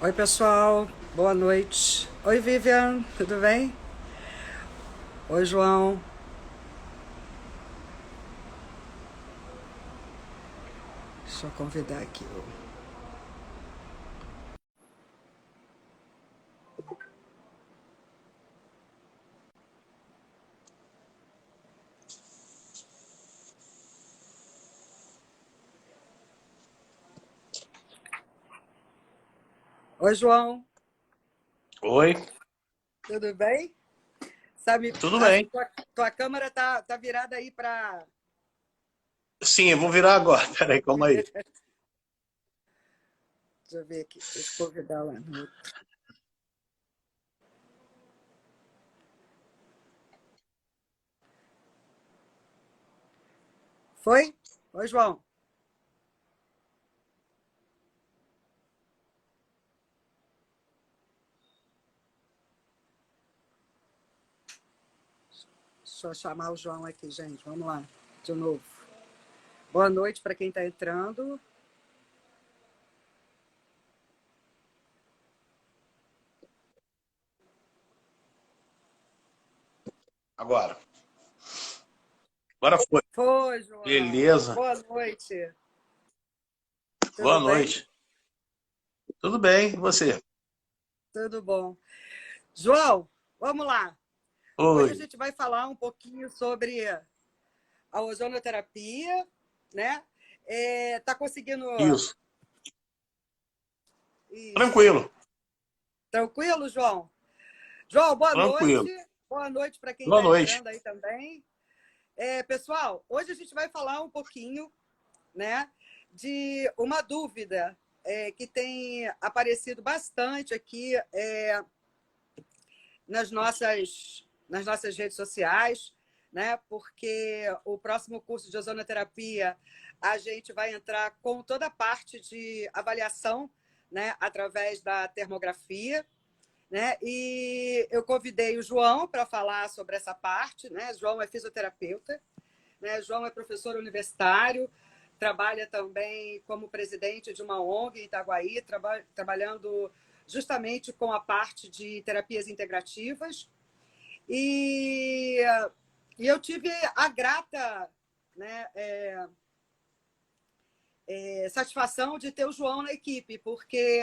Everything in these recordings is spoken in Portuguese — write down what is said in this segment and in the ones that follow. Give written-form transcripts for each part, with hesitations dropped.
Oi, pessoal. Boa noite. Oi, Vivian. Tudo bem? Oi, João. Deixa eu convidar aqui. Oi, João. Oi, Tudo bem? Sabe, tudo acho que bem? tua câmera tá virada aí para. Sim, eu vou virar agora. Peraí, calma aí. Deixa eu ver aqui. Deixa eu convidar lá no outro. Foi? Oi, João. Deixa eu chamar o João aqui, gente. Vamos lá. De novo. Boa noite para quem está entrando. Agora. Agora foi. Foi, João. Beleza. Boa noite. Boa Tudo bem? noite. Tudo bem, e você? Tudo bom. João, vamos lá. Hoje a Oi. gente vai falar um pouquinho sobre a ozonoterapia, né? Tá conseguindo Isso. isso? Tranquilo, Tranquilo, João? João, boa noite. tranquilo. Boa noite para quem Boa está noite. entrando aí também. Pessoal, hoje a gente vai falar um pouquinho, né, de uma dúvida que tem aparecido bastante aqui nas nossas redes sociais, né? Porque o próximo curso de ozonoterapia a gente vai entrar com toda a parte de avaliação, né? Através da termografia, né? E eu convidei o João para falar sobre essa parte, né? João é fisioterapeuta, né? João é professor universitário, trabalha também como presidente de uma ONG em Itaguaí, trabalhando justamente com a parte de terapias integrativas. E, e eu tive a grata, né, satisfação de ter o João na equipe, porque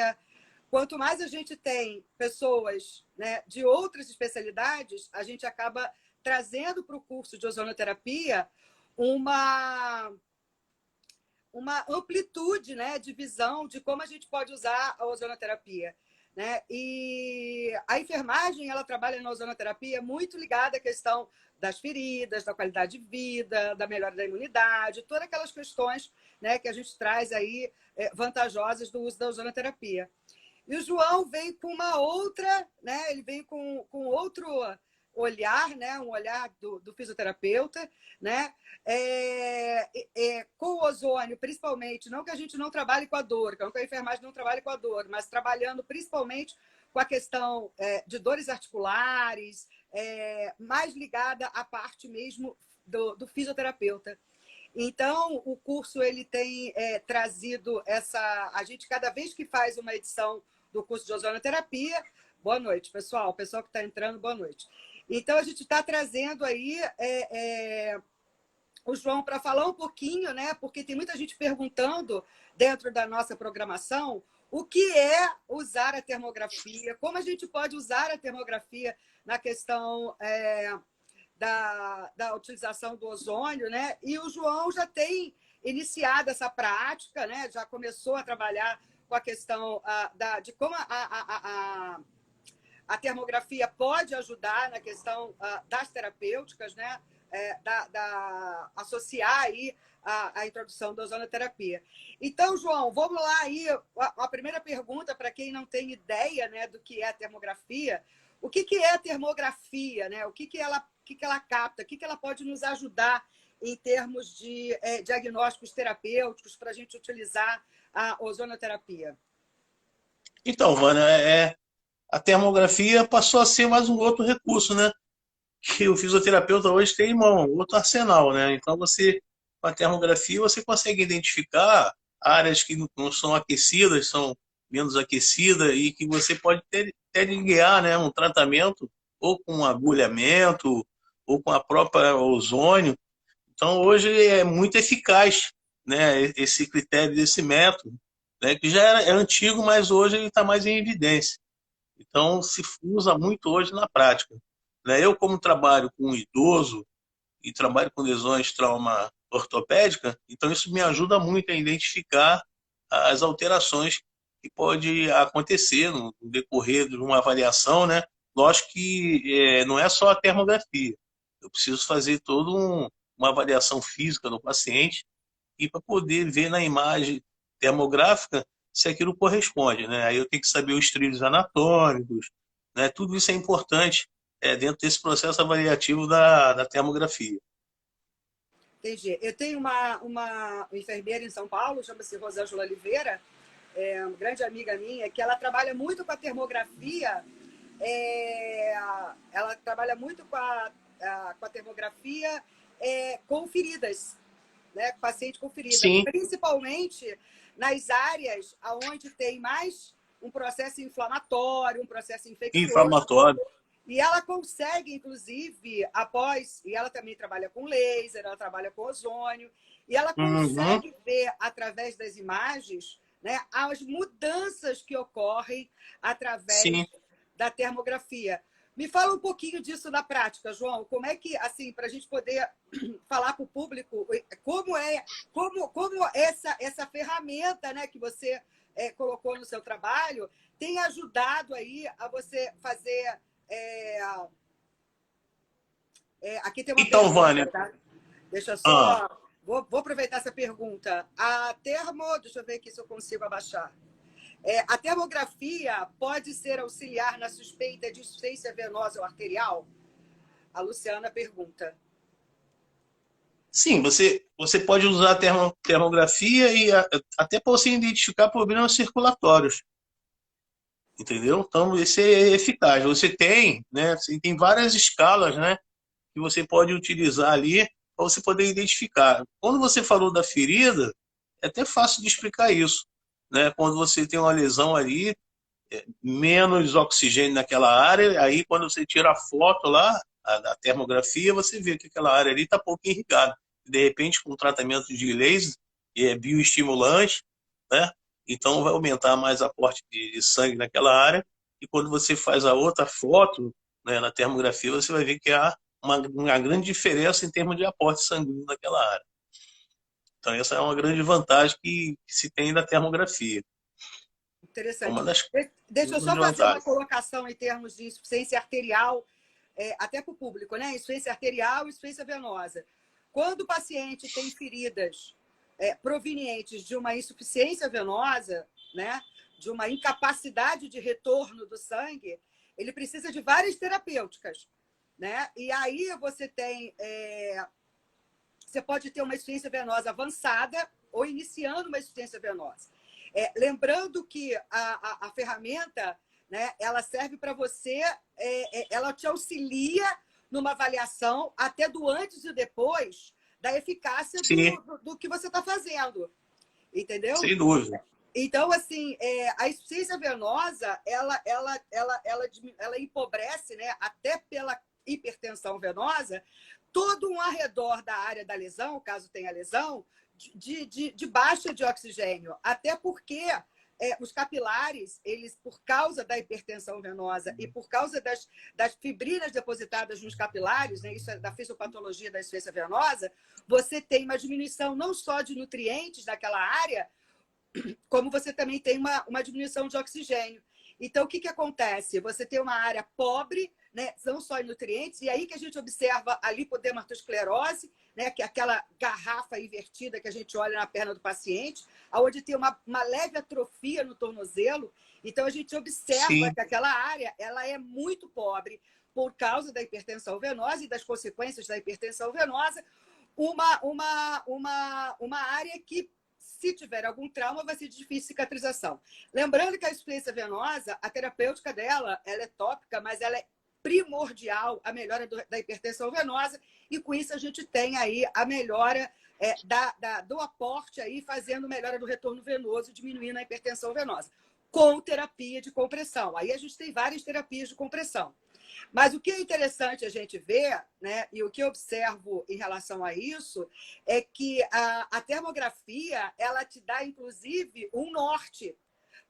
quanto mais a gente tem pessoas, né, de outras especialidades, a gente acaba trazendo para o curso de ozonoterapia uma, uma amplitude, né, de visão de como a gente pode usar a ozonoterapia. Né? E a enfermagem ela trabalha na ozonoterapia muito ligada à questão das feridas, da qualidade de vida, da melhora da imunidade, todas aquelas questões, né, que a gente traz aí vantajosas do uso da ozonoterapia. E o João vem com uma outra, né? Ele vem com outro olhar, né? Um olhar do fisioterapeuta, né? Com o ozônio, principalmente, não que a gente não trabalhe com a dor, não que a enfermagem não trabalhe com a dor, mas trabalhando principalmente com a questão de dores articulares, mais ligada à parte mesmo do fisioterapeuta. Então, o curso ele tem trazido essa. A gente, cada vez que faz uma edição do curso de ozonoterapia, boa noite, pessoal. O pessoal que está entrando, boa noite. Então, a gente está trazendo aí o João para falar um pouquinho, né? Porque tem muita gente perguntando dentro da nossa programação o que é usar a termografia, como a gente pode usar a termografia na questão da utilização do ozônio, né? E o João já tem iniciado essa prática, né? Já começou a trabalhar com a questão de como a termografia pode ajudar na questão das terapêuticas, né? Associar aí a introdução da ozonoterapia. Então, João, vamos lá aí. A primeira pergunta, para quem não tem ideia, né, do que é a termografia, o que é a termografia, né? O que ela capta, o que ela pode nos ajudar em termos de diagnósticos terapêuticos para a gente utilizar a ozonoterapia? Então, Vânia, a termografia passou a ser mais um outro recurso, né? Que o fisioterapeuta hoje tem em mão, outro arsenal, né? Então, com a termografia, você consegue identificar áreas que não são aquecidas, são menos aquecida e que você pode até guiar, né, um tratamento ou com agulhamento ou com a própria ozônio. Então, hoje é muito eficaz, né, esse critério desse método, né, que já é antigo, mas hoje ele está mais em evidência. Então, se usa muito hoje na prática. Né? Eu, como trabalho com um idoso e trabalho com lesões trauma ortopédica, então isso me ajuda muito a identificar as alterações que pode acontecer no decorrer de uma avaliação, né? Lógico que não é só a termografia. Eu preciso fazer toda uma avaliação física do paciente e para poder ver na imagem termográfica se aquilo corresponde, né? Aí eu tenho que saber os trilhos anatômicos, né? Tudo isso é importante dentro desse processo avaliativo da termografia. Entendi. Eu tenho uma enfermeira em São Paulo, chama-se Rosângela Oliveira, uma grande amiga minha, que ela trabalha muito com a termografia, ela trabalha muito com a termografia com feridas, né? Paciente com ferida, Sim, principalmente nas áreas onde tem mais um processo inflamatório, um processo infeccioso. inflamatório. E ela consegue, inclusive, e ela também trabalha com laser, ela trabalha com ozônio, e ela Uhum. consegue ver, através das imagens, né, as mudanças que ocorrem através Sim. da termografia. Me fala um pouquinho disso na prática, João. Como é que, assim, para a gente poder falar para o público como essa ferramenta, né, que você colocou no seu trabalho tem ajudado aí a você fazer aqui tem uma Então, pergunta, Vânia, tá? Deixa ah, só. Vou aproveitar essa pergunta. Deixa eu ver aqui se eu consigo abaixar. A termografia pode ser auxiliar na suspeita de insuficiência venosa ou arterial? A Luciana pergunta. sim, você pode usar a termografia e até para você identificar problemas circulatórios, entendeu? Então, esse é eficaz. Você tem, né? Você tem várias escalas, né? Que você pode utilizar ali para você poder identificar. Quando você falou da ferida, é até fácil de explicar isso, né? Quando você tem uma lesão ali, menos oxigênio naquela área, aí quando você tira a foto lá, a termografia, você vê que aquela área ali está pouco irrigada. De repente, com o tratamento de laser, bioestimulante, né? Então vai aumentar mais aporte de sangue naquela área, e quando você faz a outra foto, né, na termografia, você vai ver que há uma grande diferença em termos de aporte sanguíneo naquela área. Então essa é uma grande vantagem que se tem na termografia. É uma Interessante. das Deixa eu grandes só fazer uma vantagens. colocação em termos de insuficiência arterial, até para o público, né? Insuficiência arterial e insuficiência venosa. Quando o paciente tem feridas provenientes de uma insuficiência venosa, né? De uma incapacidade de retorno do sangue, ele precisa de várias terapêuticas, né? E aí você pode ter uma insuficiência venosa avançada ou iniciando uma insuficiência venosa. Lembrando que a ferramenta, né, ela serve para você, ela te auxilia numa avaliação até do antes e depois da eficácia Sim, do que você está fazendo, entendeu? sem dúvida. Então, assim, a insuficiência venosa, ela empobrece, né, até pela hipertensão venosa, todo um arredor da área da lesão, caso tenha lesão, de baixa de oxigênio. Até porque os capilares, eles, por causa da hipertensão venosa e por causa das fibrinas depositadas nos capilares, né, isso é da fisiopatologia da insuficiência venosa, você tem uma diminuição não só de nutrientes naquela área, como você também tem uma diminuição de oxigênio. Então, o que acontece? Você tem uma área pobre, né, não só em nutrientes, e aí que a gente observa a lipodermatosclerose, né, que é aquela garrafa invertida que a gente olha na perna do paciente, onde tem uma leve atrofia no tornozelo. Então, a gente observa Sim, que aquela área ela é muito pobre por causa da hipertensão venosa e das consequências da hipertensão venosa, uma área que, se tiver algum trauma, vai ser de difícil cicatrização. Lembrando que a insuficiência venosa, a terapêutica dela, ela é tópica, mas ela é primordial, a melhora da hipertensão venosa, e com isso a gente tem aí a melhora do aporte, aí, fazendo melhora do retorno venoso, diminuindo a hipertensão venosa. com terapia de compressão. Aí a gente tem várias terapias de compressão. Mas o que é interessante a gente ver, né, e o que eu observo em relação a isso, é que a termografia, ela te dá, inclusive, um norte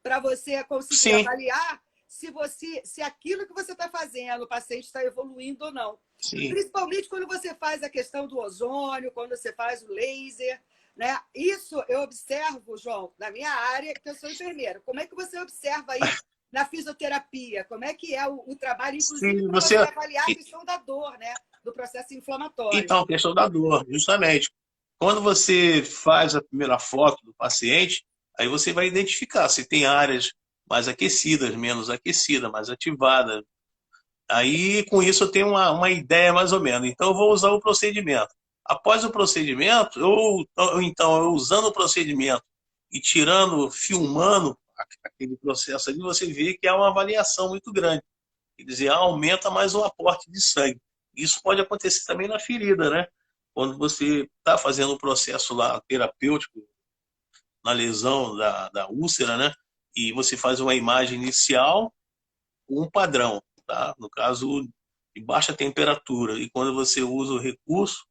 para você conseguir Sim, avaliar se aquilo que você está fazendo, o paciente está evoluindo ou não. sim. Principalmente quando você faz a questão do ozônio, quando você faz o laser, né? Isso eu observo, João, na minha área, que eu sou enfermeira. Como é que você observa isso na fisioterapia? Como é que é o trabalho, inclusive, Sim, para você... você avaliar a questão da dor, né? Do processo inflamatório. Então, questão da dor, justamente. Quando você faz a primeira foto do paciente, aí você vai identificar se tem áreas mais aquecidas, menos aquecidas, mais ativadas. Aí, com isso, eu tenho uma ideia mais ou menos. Então, eu vou usar o procedimento. Após o procedimento, então, eu usando o procedimento e tirando, filmando aquele processo ali, você vê que há uma variação muito grande. Quer dizer, aumenta mais o aporte de sangue. Isso pode acontecer também na ferida, né? Quando você está fazendo um processo lá terapêutico na lesão da úlcera, né? E você faz uma imagem inicial com um padrão, tá? No caso, de baixa temperatura. E quando você usa o recurso,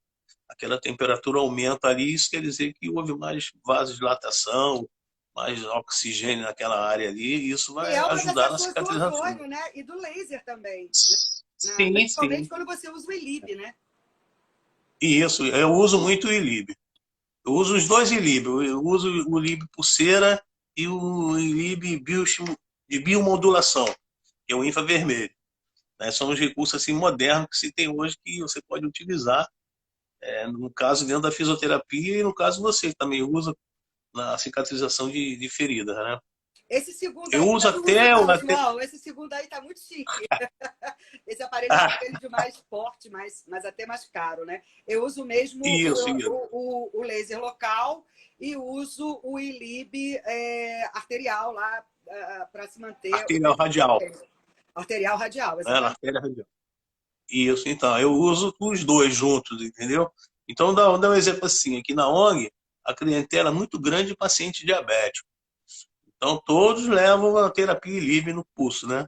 aquela temperatura aumenta ali, isso quer dizer que houve mais vasodilatação, mais oxigênio naquela área ali, e isso E vai é uma ajudar dessas na coisas do cicatrização. ozônio, né? E do laser também. Sim, Principalmente sim. quando você usa o ELIB, né? E isso, eu uso muito o Ilib. Eu uso os dois Ilib. Eu uso o Ilib pulseira e o Ilib de biomodulação, que é o infravermelho. Né? São os recursos assim, modernos que se tem hoje que você pode utilizar, no caso, dentro da fisioterapia e no caso você também usa na cicatrização de feridas. Né? Esse segundo Eu aí uso eu não uso, até... não, João. Esse segundo aí tá muito chique. Esse aparelho é um Ah, aparelho de mais porte, mas até mais caro, né? Eu uso mesmo isso. o laser local e uso o ILIB arterial lá para se manter o Arterial tempo radial. perfeito. Arterial radial, Né? Na exatamente. artéria radial. Isso, então, eu uso os dois juntos, entendeu? Então, dá um exemplo assim, aqui na ONG, a clientela é muito grande de paciente diabético. Então, todos levam a terapia livre no pulso, né?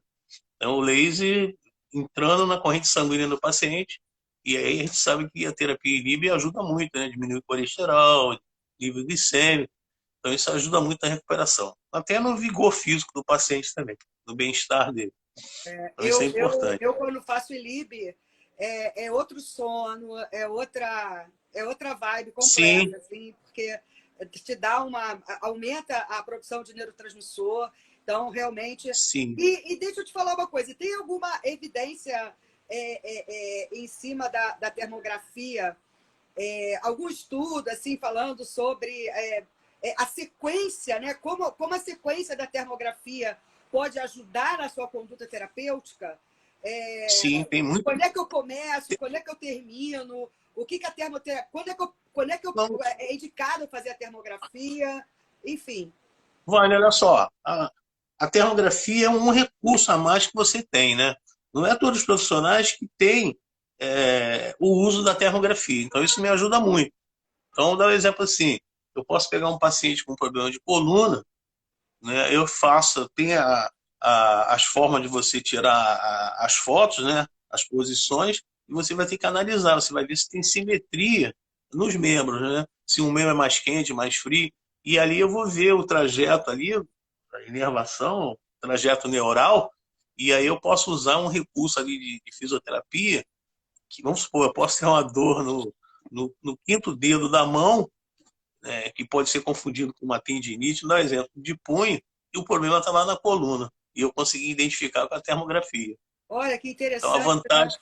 Então, o laser entrando na corrente sanguínea do paciente, e aí a gente sabe que a terapia livre ajuda muito, né? Diminui o colesterol, nível glicêmico, então isso ajuda muito na recuperação. Até no vigor físico do paciente também, no bem-estar dele. Então, isso é importante. Quando faço ILIB, é outro sono, é outra vibe Sim, completa, assim, porque te dá aumenta a produção de neurotransmissor, então realmente. sim. E deixa eu te falar uma coisa, tem alguma evidência em cima da termografia, algum estudo assim falando sobre a sequência, né? Como a sequência da termografia pode ajudar na sua conduta terapêutica? Sim, tem muito. Quando é que eu começo? Quando é que eu termino? O que a termoterapia? Quando é indicado fazer a termografia? Enfim. Vale, olha só, a termografia é um recurso a mais que você tem, né? Não é todos os profissionais que têm o uso da termografia, então isso me ajuda muito. Então, vou dar um exemplo assim, eu posso pegar um paciente com problema de coluna, né? Eu faço, tem as formas de você tirar as fotos, né? As posições, e você vai ter que analisar, você vai ver se tem simetria nos membros, né? Se um membro é mais quente, mais frio, e ali eu vou ver o trajeto ali, a inervação, o trajeto neural, e aí eu posso usar um recurso ali de fisioterapia, que vamos supor, eu posso ter uma dor no quinto dedo da mão, que pode ser confundido com uma tendinite, dá exemplo de punho, e o problema está lá na coluna. E eu consegui identificar com a termografia. Olha que Então a interessante, né? vantagem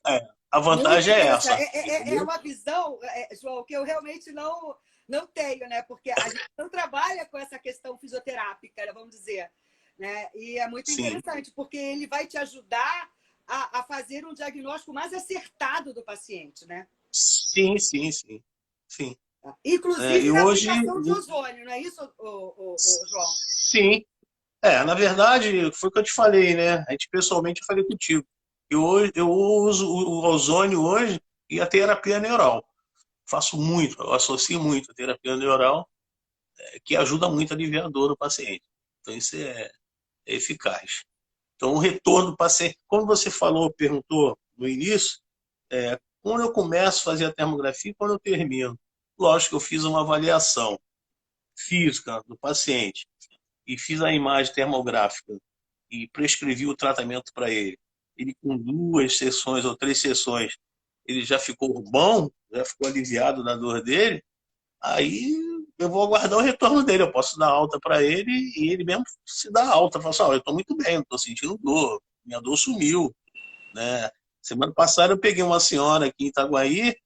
é, a Muito vantagem é interessante. essa, É entendeu? uma visão, João, que eu realmente não tenho, né? Porque a gente não trabalha com essa questão fisioterápica, né? Vamos dizer. Né? E é muito Sim, interessante, porque ele vai te ajudar a fazer um diagnóstico mais acertado do paciente, né? sim, sim, sim, sim. Inclusive E na hoje, aplicação de ozônio, não é isso, João? sim. Na verdade, foi o que eu te falei, né? A gente pessoalmente eu falei contigo. Eu uso o ozônio hoje e a terapia neural. Faço muito, eu associo muito a terapia neural, que ajuda muito a aliviar a dor do paciente. Então, isso é eficaz. Então, o retorno do paciente, como você falou, perguntou no início, quando eu começo a fazer a termografia e quando eu termino. Lógico que eu fiz uma avaliação física do paciente e fiz a imagem termográfica e prescrevi o tratamento para ele. Ele com 2 sessões ou 3 sessões, ele já ficou bom, já ficou aliviado da dor dele, aí eu vou aguardar o retorno dele. Eu posso dar alta para ele e ele mesmo se dá alta. Fala assim, eu estou muito bem, não estou sentindo dor, minha dor sumiu. Né? Semana passada eu peguei uma senhora aqui em Itaguaí,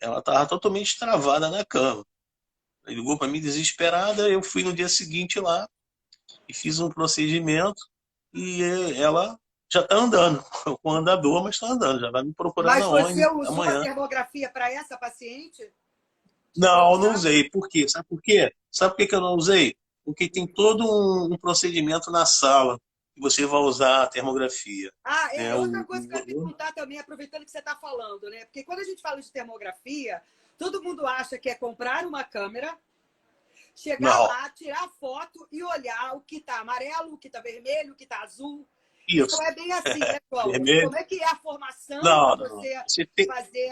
ela estava totalmente travada na cama. Ele ligou para mim desesperada, eu fui no dia seguinte lá e fiz um procedimento e ela já está andando, com andador, mas está andando, já vai me procurando Mas você aonde usou a amanhã. termografia para essa paciente? Chegou a Não, não usar? usei. Por quê? Sabe por quê? Sabe por que eu não usei? Porque tem todo um procedimento na sala que você vai usar a termografia. Ah, Né? outra coisa que eu ia perguntar também, aproveitando que você está falando, né? Porque quando a gente fala de termografia, todo mundo acha que é comprar uma câmera, chegar Não, lá, tirar foto e olhar o que está amarelo, o que está vermelho, o que está azul. E não isso. é bem assim, né, João? Vermelho. Como é que é a formação para Não, não. você Você tem, fazer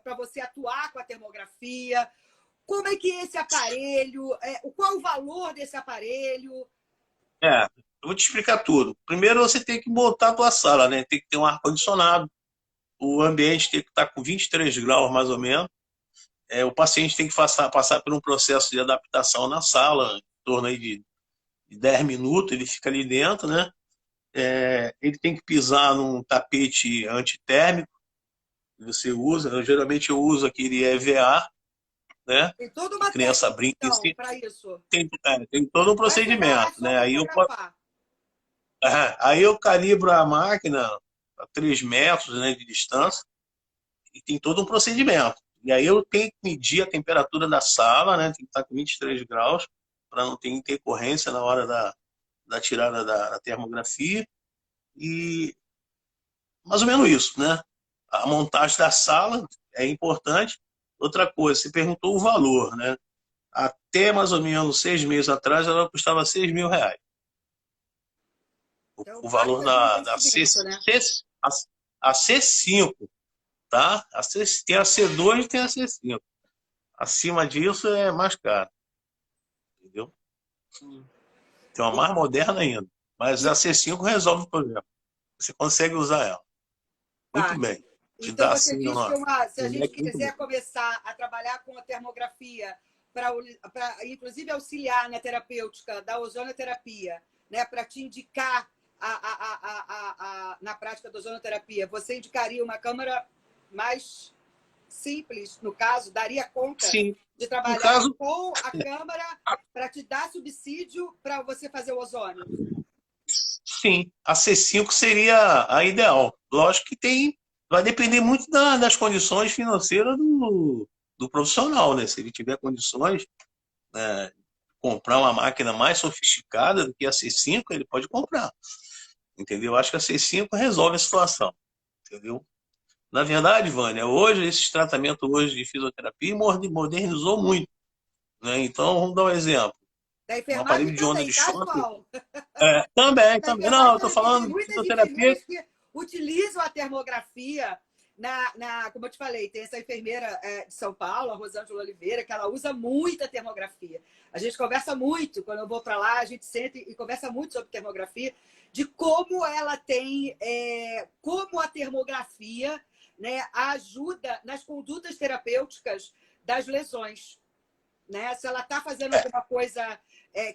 para você atuar com a termografia? Como é que é esse aparelho? Qual o valor desse aparelho? eu vou te explicar tudo. Primeiro você tem que montar a tua sala, né? Tem que ter um ar-condicionado. O ambiente tem que estar com 23 graus, mais ou menos. O paciente tem que passar por um processo de adaptação na sala, em torno aí de 10 minutos, ele fica ali dentro, né? Ele tem que pisar num tapete antitérmico que você usa. Geralmente eu uso aquele EVA, né? Tem toda Que uma criança técnica, brinca em então, si. para isso. Tem todo um Não vai chegar lá procedimento, só né? para fotografar. Aí eu calibro a máquina a 3 metros, né, de distância e tem todo um procedimento. E aí eu tenho que medir a temperatura da sala, né? Tem que estar com 23 graus para não ter intercorrência na hora da tirada da termografia. E mais ou menos isso, né? A montagem da sala é importante. Outra coisa, você perguntou o valor, né? Até mais ou menos 6 meses atrás, ela custava R$ 6.000. Então, O valor baita de um da investimento, né? a C5, tá? Tem a C2 e tem a C5. Acima disso é mais caro, entendeu? Tem uma E, mais moderna ainda. Mas a e C5 resolve o problema. Você consegue usar ela. Muito tá. bem. Te Então, dá você assim diz que se a um gente leque muito bom. quiser começar a trabalhar com a termografia para, inclusive, auxiliar na terapêutica da ozonoterapia, né, para te indicar na prática da ozonoterapia, você indicaria uma câmara mais simples, no caso, daria conta Sim. de No trabalhar caso, com a câmara para te dar subsídio para você fazer o ozônio? sim, a C5 seria a ideal. Lógico que vai depender muito das condições financeiras do profissional, né? Se ele tiver condições, né, de comprar uma máquina mais sofisticada do que a C5, ele pode comprar. Entendeu? Acho que a C5 resolve a situação. Entendeu? Na verdade, Vânia, hoje, esse tratamento hoje de fisioterapia modernizou muito. Né? Então, vamos dar um exemplo. Da Um enfermagem aparelho de onda também, de tá, choque. João? Também, Da também. Não, enfermagem eu estou também, porque tem falando de muitas fisioterapia. enfermeiras que utilizam a termografia como eu te falei, tem essa enfermeira de São Paulo, a Rosângela Oliveira, que ela usa muita termografia. A gente conversa muito, quando eu vou para lá, a gente senta e conversa muito sobre termografia, de como ela tem, como a termografia, né, ajuda nas condutas terapêuticas das lesões. Né? Se ela está fazendo alguma coisa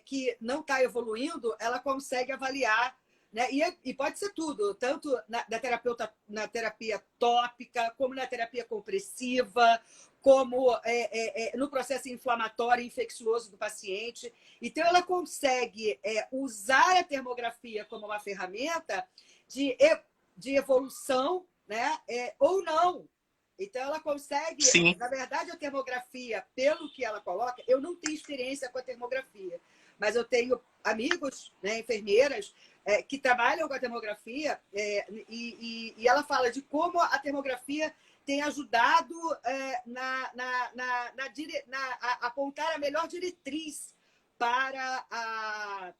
que não está evoluindo, ela consegue avaliar. Né? E pode ser tudo, tanto na terapia tópica, como na terapia compressiva, como no processo inflamatório e infeccioso do paciente. Então, ela consegue usar a termografia como uma ferramenta de evolução, né? Ou não. Então, ela consegue, Sim, na verdade, a termografia, pelo que ela coloca, eu não tenho experiência com a termografia, mas eu tenho amigos, né, enfermeiras, que trabalham com a termografia, e ela fala de como a termografia tem ajudado a apontar a melhor diretriz para,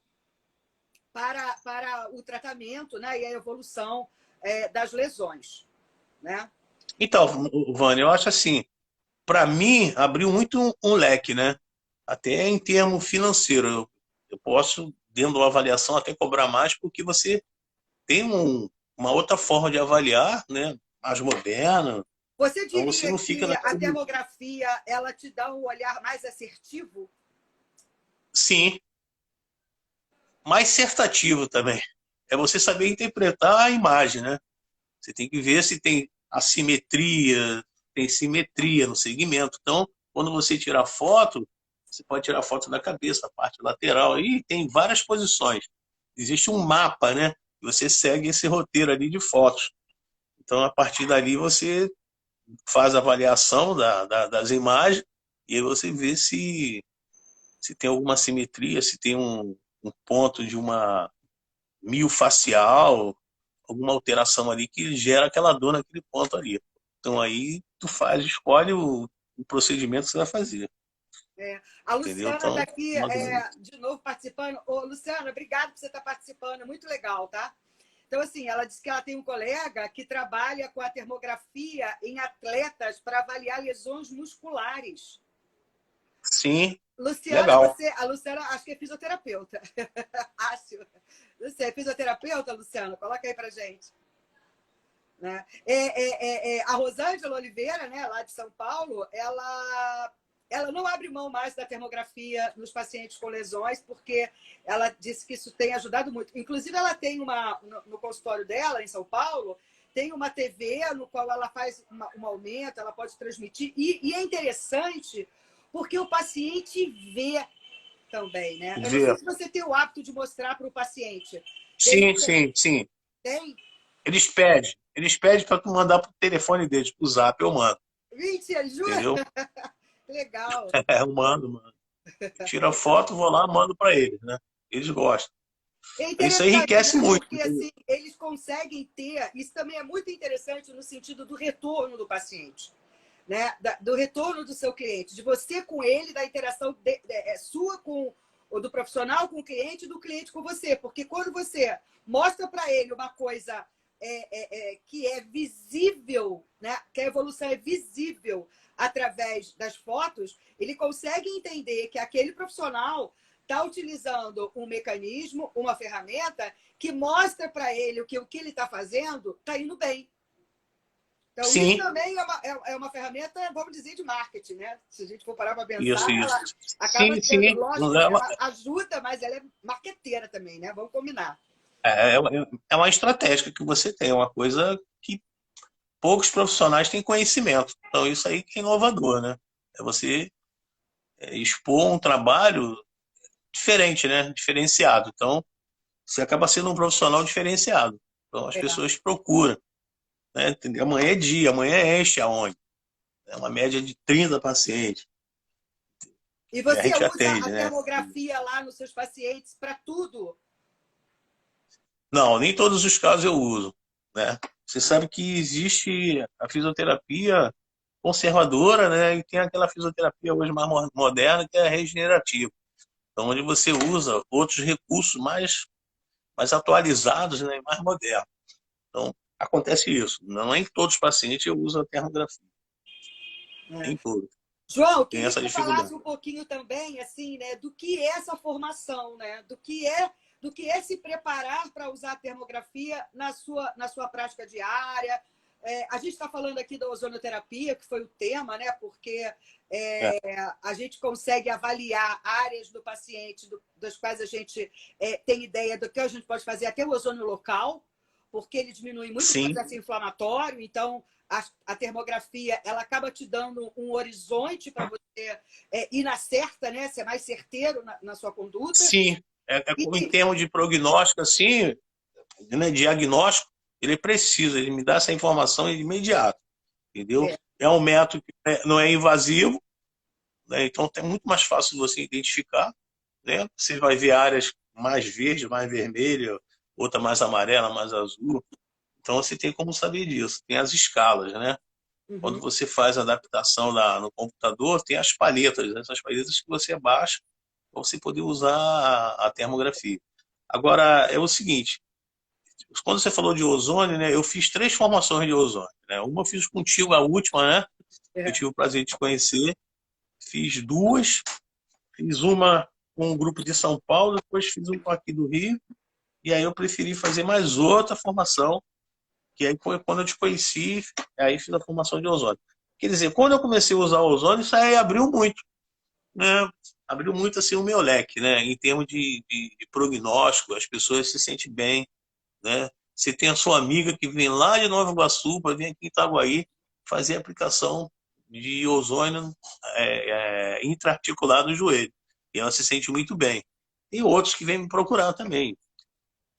para o tratamento, né, e a evolução das lesões, né? Então, Vânia, eu acho assim, para mim, abriu muito um leque, né? Até em termo financeiro. Eu posso, dentro da avaliação, até cobrar mais, porque você tem uma outra forma de avaliar, né? Mais moderna. Você Então você diria não fica que a naquele. termografia ela te dá um olhar mais assertivo? Sim, mais certativo também. É você saber interpretar a imagem, né? Você tem que ver se tem assimetria, tem simetria no segmento. Então, quando você tira foto, você pode tirar foto da cabeça, a parte lateral, aí tem várias posições. Existe um mapa, né? Você segue esse roteiro ali de fotos. Então, a partir dali, você faz a avaliação das imagens e aí você vê se tem alguma simetria, se tem um ponto de uma miofacial, alguma alteração ali que gera aquela dor naquele ponto ali. Então aí tu faz, escolhe o procedimento que você vai fazer. A Entendeu? Luciana está Então, aqui mais ou menos. de novo participando. Ô, Luciana, obrigada por você estar participando, é muito legal, tá? Então, assim, ela disse que ela tem um colega que trabalha com a termografia em atletas para avaliar lesões musculares. Sim, Luciana, legal. a Luciana acho que é fisioterapeuta. Acho. Você é fisioterapeuta, Luciana? Coloca aí pra gente. Né? A Rosângela Oliveira, né, lá de São Paulo, ela não abre mão mais da termografia nos pacientes com lesões, porque ela disse que isso tem ajudado muito. Inclusive, ela tem no consultório dela, em São Paulo, tem uma TV no qual ela faz um aumento, ela pode transmitir, e é interessante porque o paciente vê também, né? Eu não Vê. sei se você tem o hábito de mostrar para o paciente. Sim, sim, sim. Tem? Eles pedem para tu mandar pro telefone deles, pro Zap, eu mando. Mentira, jura? Entendeu? Legal. É, eu mando. Tira foto, vou lá, mando para eles, né? Eles gostam. É Isso interessante, enriquece né? muito. Porque assim, eles conseguem ter. Isso também é muito interessante no sentido do retorno do paciente, né? Do retorno do seu cliente, de você com ele, da interação sua com ou do profissional com o cliente e do cliente com você. Porque quando você mostra para ele uma coisa que é visível, né? Que a evolução é visível através das fotos, ele consegue entender que aquele profissional está utilizando um mecanismo, uma ferramenta que mostra para ele que o que ele está fazendo está indo bem. Então, isso Sim, também é uma ferramenta, vamos dizer, de marketing, né? Se a gente for parar para isso, pensar, isso. ela acaba Sim, sendo, sim. lógico, ela ajuda, mas ela é marqueteira também, né? Vamos combinar. É uma estratégia que você tem, é uma coisa que poucos profissionais têm conhecimento. Então, isso aí que é inovador, né? É você expor um trabalho diferente, né? Diferenciado. Então, você acaba sendo um profissional diferenciado. Então, as É. pessoas procuram, né? Entendeu? Amanhã é dia, amanhã é este aonde. É uma média de 30 pacientes. E E a você gente usa a atende, né? termografia lá nos seus pacientes para tudo? Não, nem todos os casos eu uso, né? Você sabe que existe a fisioterapia conservadora, né? E tem aquela fisioterapia hoje mais moderna, que é a regenerativa. Então, onde você usa outros recursos mais atualizados, né? E mais modernos. Então, acontece isso. Não é em todos os pacientes eu uso a termografia. É. Nem todos. João, Tem queria que essa você falasse dificuldade. um pouquinho também, assim, né, do que é essa formação, né? Do que é se preparar para usar a termografia na sua prática diária. A gente está falando aqui da ozonoterapia, que foi o tema, né? Porque É. a gente consegue avaliar áreas do paciente das quais a gente tem ideia do que a gente pode fazer, até o ozônio local, porque ele diminui muito o Sim, processo inflamatório, então a termografia ela acaba te dando um horizonte para você ir na certa, né? Ser mais certeiro na sua conduta. sim. Em E termos de prognóstico, assim, né, diagnóstico, ele precisa, ele me dá essa informação de imediato, entendeu? é, É um método que não é invasivo, né? Então é muito mais fácil você identificar, né? Você vai ver áreas mais verdes, mais vermelhas, outra mais amarela, mais azul. Então você tem como saber disso. Tem as escalas, né? Quando uhum, você faz a adaptação no computador, tem as palhetas, né? Essas palhetas que você baixa para você poder usar a termografia. Agora, é o seguinte, quando você falou de ozônio, né, eu fiz 3 formações de ozônio, né? Uma eu fiz contigo, a última, né? Eu É. tive o prazer de te conhecer. Fiz 2, fiz uma com um grupo de São Paulo, depois fiz uma aqui do Rio, e aí eu preferi fazer mais outra formação, que aí foi quando eu te conheci, aí fiz a formação de ozônio. Quer dizer, quando eu comecei a usar o ozônio, isso aí abriu muito, né? Abriu muito assim o meu leque, né? Em termos de prognóstico, as pessoas se sentem bem, né? Você tem a sua amiga que vem lá de Nova Iguaçu para vir aqui em Itaguaí fazer a aplicação de ozônio intraarticular no joelho. E ela se sente muito bem. E outros que vêm me procurar também.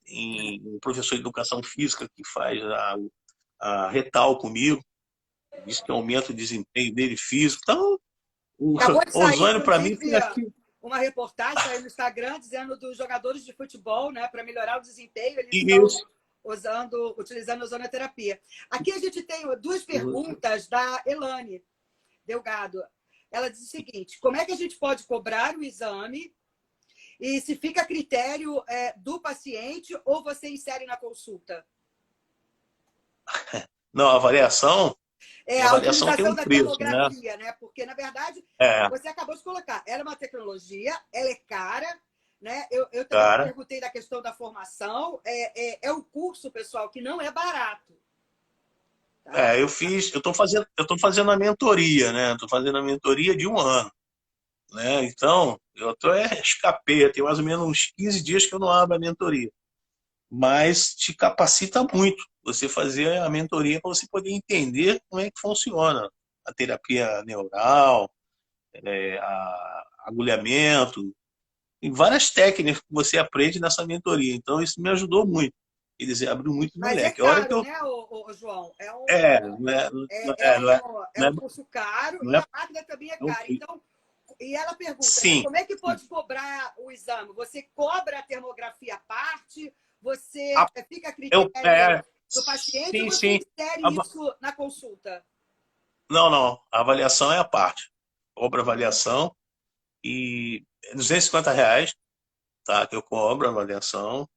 Um professor de educação física que faz a retal comigo, diz que aumenta o desempenho dele físico. Então, o Acabou de sair, ozônio para mim inclusive, foi aqui. uma reportagem saiu no Instagram dizendo dos jogadores de futebol, né, para melhorar o desempenho, eles estão Isso. utilizando ozonoterapia. Aqui a gente tem 2 perguntas da Elane Delgado. Ela diz o seguinte: como é que a gente pode cobrar o exame e se fica a critério do paciente ou você insere na consulta? Não, a A avaliação tem utilização um da preço, né? termografia, né? Porque, na verdade, É, você acabou de colocar, ela é uma tecnologia, ela é cara, né? Eu também cara. perguntei da questão da formação, é um curso, pessoal, que não é barato, tá? Eu tô fazendo a mentoria, né? Tô fazendo a mentoria de 1 ano, né? Então, eu tô escapei, tem mais ou menos uns 15 dias que eu não abro a mentoria. Mas te capacita muito você fazer a mentoria para você poder entender como é que funciona a terapia neural, agulhamento, e várias técnicas que você aprende nessa mentoria. Então, isso me ajudou muito. Quer dizer, abriu muito meu Mas é leque. A hora que caro, eu. né, João? É, não é, não é, É não é, um curso caro não e é, a máquina também é não cara. é, Então, e ela pergunta, né, sim, como é que sim. pode cobrar o exame? Você cobra a termografia à parte? Você A- fica a eu, critério do paciente ou sim, você sim. insere A- isso na consulta? não, não. A avaliação é a parte. Cobro a avaliação e é R$ 250, tá? Que eu cobro a avaliação.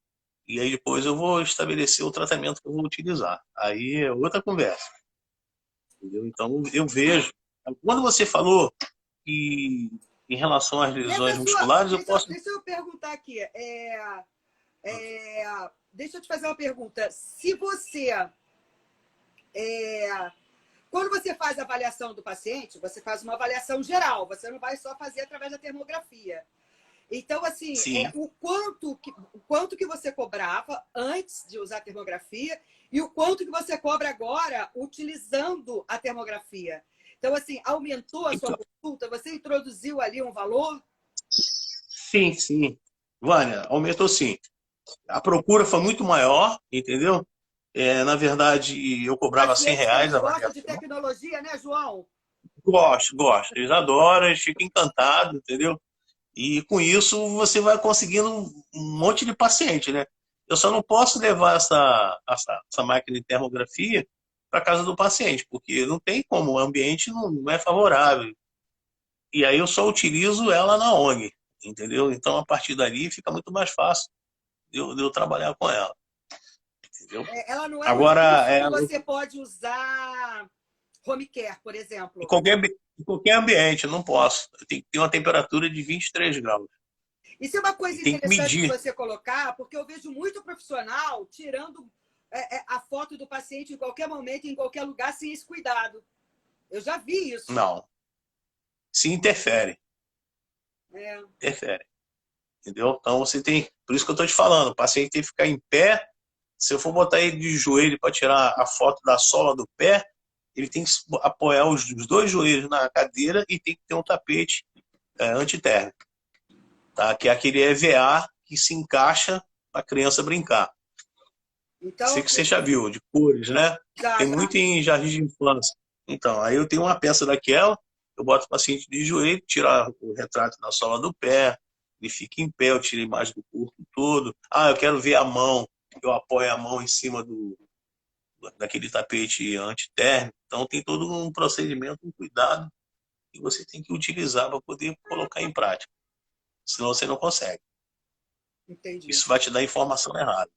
E aí depois eu vou estabelecer o tratamento que eu vou utilizar. Aí é outra conversa, entendeu? Então eu vejo. Quando você falou que em relação às E lesões essa sua. musculares, eu posso. Deixa eu perguntar aqui. Deixa eu te fazer uma pergunta. Se você. é, Quando você faz a avaliação do paciente, você faz uma avaliação geral, você não vai só fazer através da termografia. Então, assim, Sim. o quanto que você cobrava antes de usar a termografia e o quanto que você cobra agora utilizando a termografia. Então, assim, aumentou a sua Então, consulta? Você introduziu ali um valor? sim, sim. Vânia, aumentou sim. A procura foi muito maior, entendeu? Na verdade, eu Os cobrava pacientes R$ 100 também a gostam de avaliação. tecnologia, né, João? Gosto, gosto. Eles adoram, eles ficam encantados, entendeu? E com isso você vai conseguindo um monte de paciente, né? Eu só não posso levar essa máquina de termografia para casa do paciente, porque não tem como, o ambiente não é favorável. E aí eu só utilizo ela na ONG, entendeu? Então a partir dali fica muito mais fácil de eu trabalhar com ela, entendeu? Ela não é um Agora, recurso que você pode usar home care, por em exemplo. qualquer, em qualquer ambiente, eu não posso. Eu tenho que ter uma temperatura de 23 graus. Isso é uma E coisa tem que interessante de medir. você colocar, porque eu vejo muito profissional tirando a foto do paciente em qualquer momento, em qualquer lugar, sem esse cuidado. Eu já vi isso. Não, se interfere, É. interfere. Entendeu? Então você tem. Por isso que eu estou te falando, o paciente tem que ficar em pé. Se eu for botar ele de joelho para tirar a foto da sola do pé, ele tem que apoiar os 2 joelhos na cadeira e tem que ter um tapete antitérmico, tá? Que é aquele EVA que se encaixa para a criança brincar. Sei Então, que você já viu, de cores, né? já, Tem já. muito em jardim de infância. Então, aí eu tenho uma peça daquela, eu boto o paciente de joelho, tiro o retrato da sola do pé, ele fica em pé, eu tiro a imagem do corpo todo. Ah, eu quero ver a mão, eu apoio a mão em cima daquele tapete antitérmico. Então, tem todo um procedimento, um cuidado que você tem que utilizar para poder colocar em prática. senão você não consegue. Entendi. Isso vai te dar informação errada.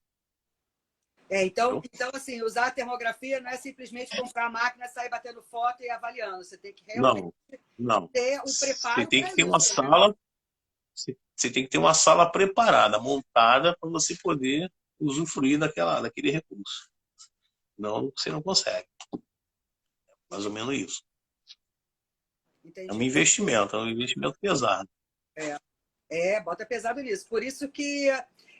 Então, assim, usar a termografia não é simplesmente comprar a máquina, sair batendo foto e avaliando. Você tem que realmente Não. ter um Você preparo tem para que ter uma isso, né? sala, você tem que ter uma sala preparada, montada, para você poder usufruir daquele recurso. Não, você não consegue. Mais ou menos isso. Entendi. É um investimento pesado. Bota pesado nisso. Por isso que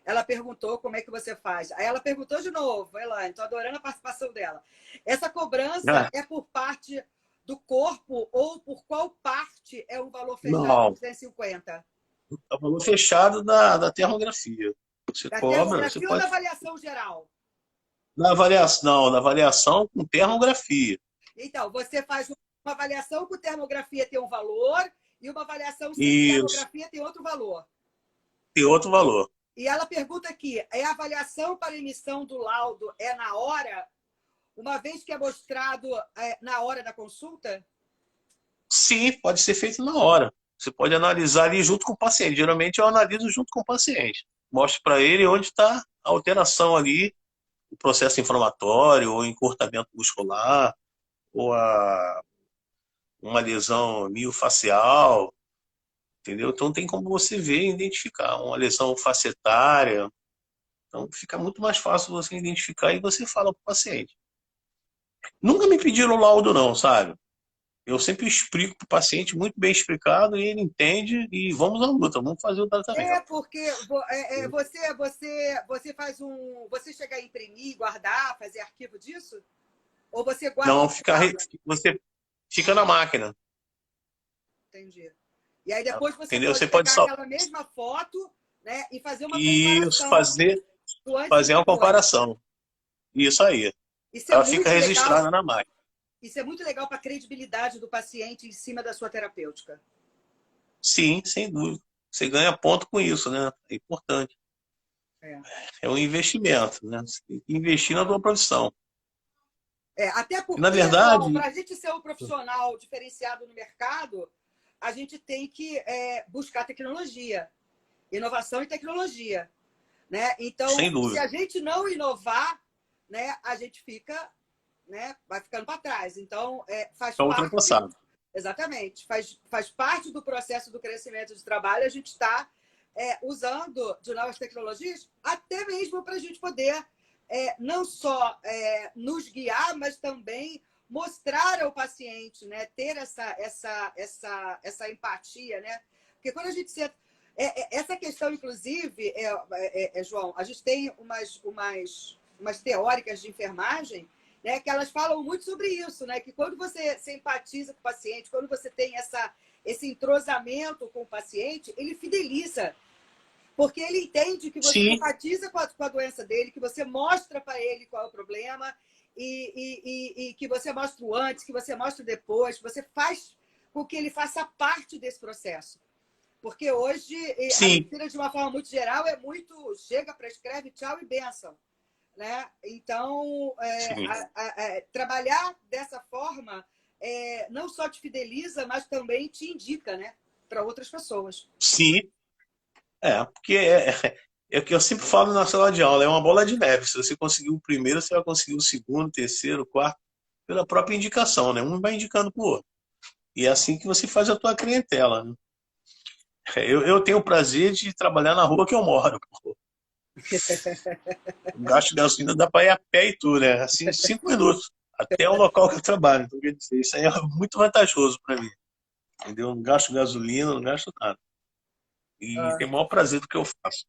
ela perguntou como é que você faz. Aí ela perguntou de novo, Elaine, estou adorando a participação dela. Essa cobrança é por parte do corpo ou por qual parte é um valor fechado de Não, 250? é o valor fechado da termografia. Você Da cobra, você termografia ou da pode. avaliação geral? Na avaliação com termografia. Então, você faz uma avaliação com termografia tem um valor e uma avaliação sem Isso, termografia tem outro valor. tem outro valor. E ela pergunta aqui, a avaliação para emissão do laudo é na hora, uma vez que é mostrado na hora da consulta? Sim, pode ser feito na hora. Você pode analisar ali junto com o paciente. Geralmente eu analiso junto com o paciente. Mostro para ele onde está a alteração ali, o processo inflamatório, ou encurtamento muscular, ou uma lesão miofacial, entendeu? Então tem como você ver e identificar uma lesão facetária. Então fica muito mais fácil você identificar e você fala para o paciente. Nunca me pediram laudo não, sabe? Eu sempre explico para o paciente muito bem explicado e ele entende e vamos à luta, vamos fazer o tratamento. Porque você faz você chega a imprimir, guardar, fazer arquivo disso? Ou você guarda Não, em casa? você fica na máquina. Entendi. E aí depois você Entendeu? pode Você pode pegar só aquela mesma foto, né, e fazer uma isso, comparação do antes e fazer uma depois. comparação. Isso aí. Isso é Ela fica muito legal. registrada na máquina. Isso é muito legal para a credibilidade do paciente em cima da sua terapêutica. Sim, sem dúvida. Você ganha ponto com isso, né? É importante. É. É um investimento, né? Você tem que investir na tua profissão. Até E, na porque, João, verdade, para a gente ser um profissional diferenciado no mercado, a gente tem que buscar tecnologia, inovação e tecnologia. Né? Então, sem se dúvida. a gente não inovar, né, a gente fica, né, vai ficando para trás. Então, faz Está parte, ultrapassado. exatamente, faz parte do processo do crescimento de trabalho a gente está usando de novas tecnologias, até mesmo para a gente poder não só nos guiar, mas também mostrar ao paciente, né, ter essa empatia, né? Porque quando a gente se essa questão, inclusive, João, a gente tem umas teóricas de enfermagem, né, que elas falam muito sobre isso, né? Que quando você se empatiza com o paciente, quando você tem esse entrosamento com o paciente, ele fideliza. Porque ele entende que você Sim, empatiza com a doença dele, que você mostra para ele qual é o problema, e que você mostra o antes, que você mostra o depois, que você faz com que ele faça parte desse processo. Porque hoje a sim, medicina, de uma forma muito geral, é muito chega, prescreve, tchau e benção. Né? Então, sim. trabalhar dessa forma não só te fideliza, mas também te indica, né, para outras pessoas. Sim, porque é o que eu sempre falo na sala de aula, é uma bola de neve. Se você conseguir o primeiro, você vai conseguir o segundo, terceiro, quarto, pela própria indicação, né? Um vai indicando para o outro. E é assim que você faz a tua clientela, né? Eu tenho o prazer de trabalhar na rua que eu moro. Pô. O gasto de gasolina dá para ir a pé e tudo, né? Assim, 5 minutos, até o local que eu trabalho. Então, quer dizer, isso aí é muito vantajoso para mim. Entendeu? Não gasto gasolina, não gasto nada. E tem o maior prazer do que eu faço.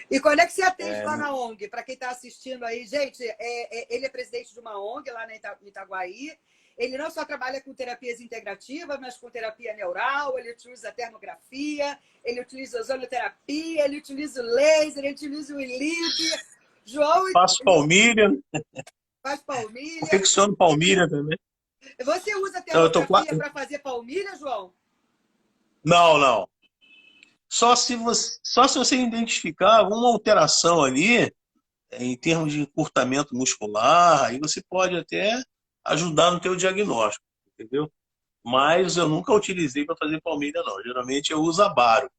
E quando é que você atende É, lá na ONG? Para quem está assistindo aí, gente, ele é presidente de uma ONG lá em Itaguaí. Ele não só trabalha com terapias integrativas, mas com terapia neural, ele utiliza termografia, ele utiliza ozonoterapia, ele utiliza o laser, ele utiliza o ILIB. João faço palmilha, faz palmilha. confecciono palmilha também. Você usa Então, eu tô termografia para fazer palmilha, João? Não, não. Só se você identificar alguma alteração ali, em termos de encurtamento muscular, aí você pode até ajudar no teu diagnóstico, entendeu? Mas eu nunca utilizei para fazer palmilha, não. Geralmente eu uso a baro.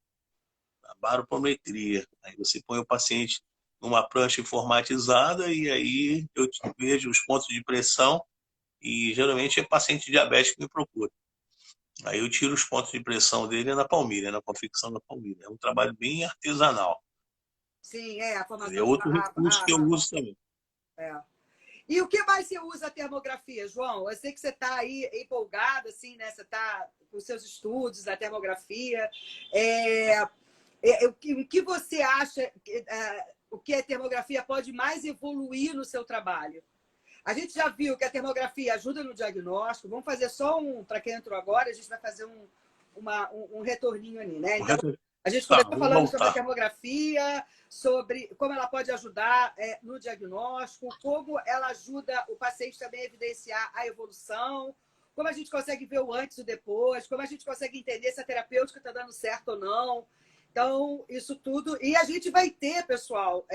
baropometria. Aí você põe o paciente numa prancha informatizada e aí eu vejo os pontos de pressão e geralmente é paciente diabético que me procura. Aí eu tiro os pontos de pressão dele na palmilha, na confecção da palmilha. É um trabalho bem artesanal. Sim, é, a É formação. outro recurso que eu uso também. É. E o que mais você usa a termografia, João? Eu sei que você está aí empolgado, assim, né? Você está com os seus estudos, a termografia. O que você acha o que a termografia pode mais evoluir no seu trabalho? A gente já viu que a termografia ajuda no diagnóstico. Vamos fazer só para quem entrou agora, a gente vai fazer um retorninho ali, né? Então, a gente Tá, começou vamos falando sobre a voltar. termografia, sobre como ela pode ajudar no diagnóstico, como ela ajuda o paciente também a evidenciar a evolução, como a gente consegue ver o antes e o depois, como a gente consegue entender se a terapêutica está dando certo ou não. Então, isso tudo. E a gente vai ter, pessoal,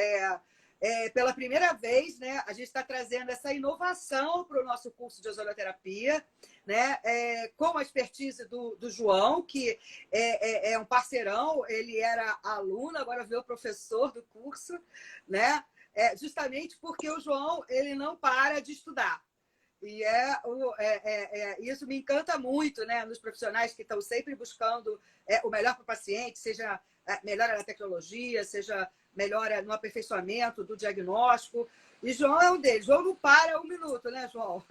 pela primeira vez, né, a gente está trazendo essa inovação para o nosso curso de ozonoterapia, né, com a expertise do João, que é um parceirão, ele era aluno, agora virou professor do curso, né, justamente porque o João ele não para de estudar. E isso me encanta muito, né, nos profissionais que estão sempre buscando o melhor para o paciente, seja melhora na tecnologia, seja melhora no aperfeiçoamento do diagnóstico. E João é um deles. João não para um minuto, né, João?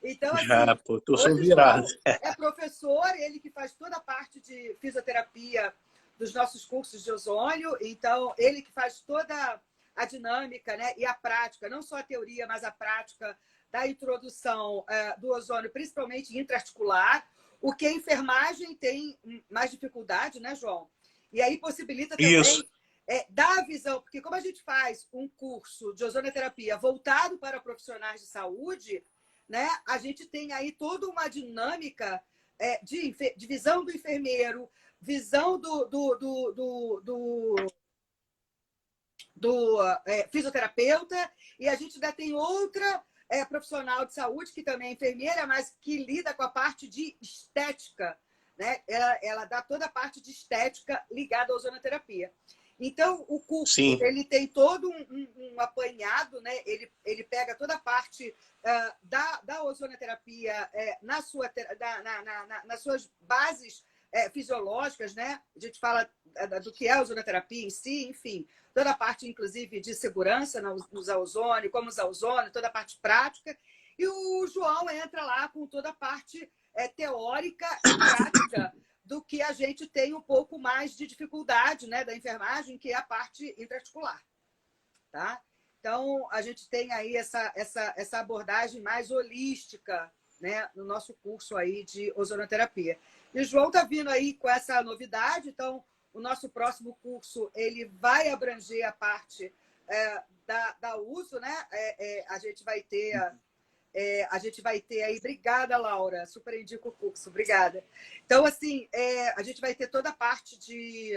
Então, Já, assim, pô, tô sou hoje o virado. João é professor, ele que faz toda a parte de fisioterapia dos nossos cursos de ozônio, então ele que faz toda a dinâmica, né, e a prática, não só a teoria, mas a prática da introdução do ozônio, principalmente intraarticular, o que a enfermagem tem mais dificuldade, né, João? E aí possibilita Isso, também dar a visão, porque como a gente faz um curso de ozonoterapia voltado para profissionais de saúde, né, a gente tem aí toda uma dinâmica de visão do enfermeiro, visão do fisioterapeuta, e a gente ainda tem outra profissional de saúde, que também é enfermeira, mas que lida com a parte de estética, né? Ela dá toda a parte de estética ligada à ozonoterapia. Então, o curso sim. ele tem todo um apanhado, né? Ele pega toda a parte da ozonoterapia nas suas bases fisiológicas, né? A gente fala do que é a ozonoterapia em si, enfim, toda a parte, inclusive, de segurança no usar ozônio, como usar ozônio, toda a parte prática. E o João entra lá com toda a parte teórica e prática do que a gente tem um pouco mais de dificuldade, né, da enfermagem, que é a parte intraarticular. Tá? Então, a gente tem aí essa abordagem mais holística, né, no nosso curso aí de ozonoterapia. E o João está vindo aí com essa novidade, então o nosso próximo curso ele vai abranger a parte da uso, né? A gente vai ter aí. Obrigada, Laura. Super indico o curso. Obrigada. Então, assim, a gente vai ter toda a parte de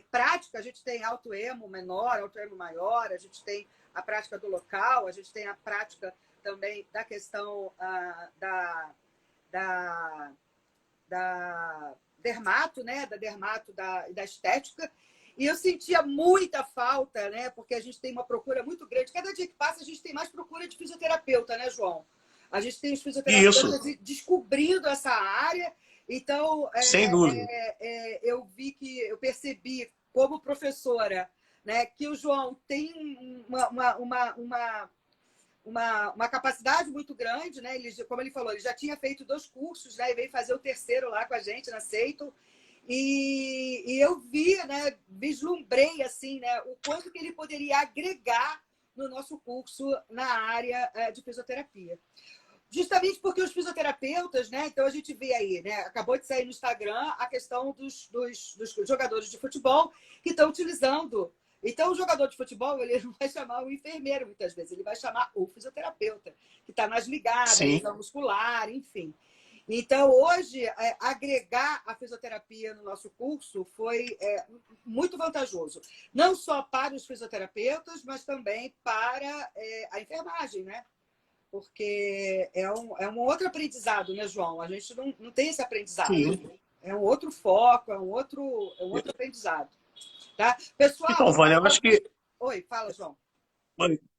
prática. A gente tem autoemo menor, autoemo maior. A gente tem a prática do local. A gente tem a prática também da questão da dermato, né? Da dermato da estética. E eu sentia muita falta, né? Porque a gente tem uma procura muito grande. Cada dia que passa, a gente tem mais procura de fisioterapeuta, né, João? A gente tem os fisioterapeutas Isso, descobrindo essa área. Então, sem dúvida. eu percebi como professora, né, que o João tem uma capacidade muito grande, né? Como ele falou, ele já tinha feito 2 cursos, né? E veio fazer o terceiro lá com a gente na Seito. E eu vi, né? Vislumbrei assim, né? O quanto que ele poderia agregar no nosso curso na área de fisioterapia. Justamente porque os fisioterapeutas, né? Então a gente vê aí, né? Acabou de sair no Instagram a questão dos jogadores de futebol que estão utilizando. Então, o jogador de futebol, ele não vai chamar o enfermeiro, muitas vezes, ele vai chamar o fisioterapeuta, que está mais ligado, a Sim. lesão muscular, enfim. Então, hoje, agregar a fisioterapia no nosso curso foi muito vantajoso. Não só para os fisioterapeutas, mas também para a enfermagem, né? Porque é um outro aprendizado, né, João? A gente não tem esse aprendizado. Sim. É um outro foco, é um outro aprendizado. Tá? Pessoal, Então, Vânia, eu acho que oi, fala, João.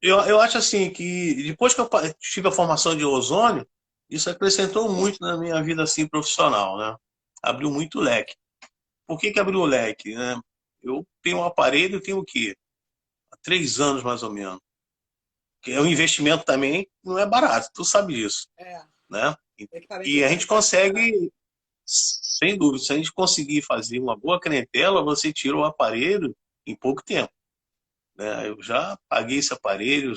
eu acho assim que depois que eu tive a formação de ozônio, isso acrescentou muito na minha vida assim profissional, né? Abriu muito o leque. Por que que abriu o leque, né? Eu tenho um aparelho, tenho o quê? Há 3 anos mais ou menos. Que é um investimento também, não é barato, tu sabe disso, É, né? equipamento de E a gente qualidade. consegue, sem dúvida, se a gente conseguir fazer uma boa clientela, você tira o aparelho em pouco tempo, né? Eu já paguei esse aparelho,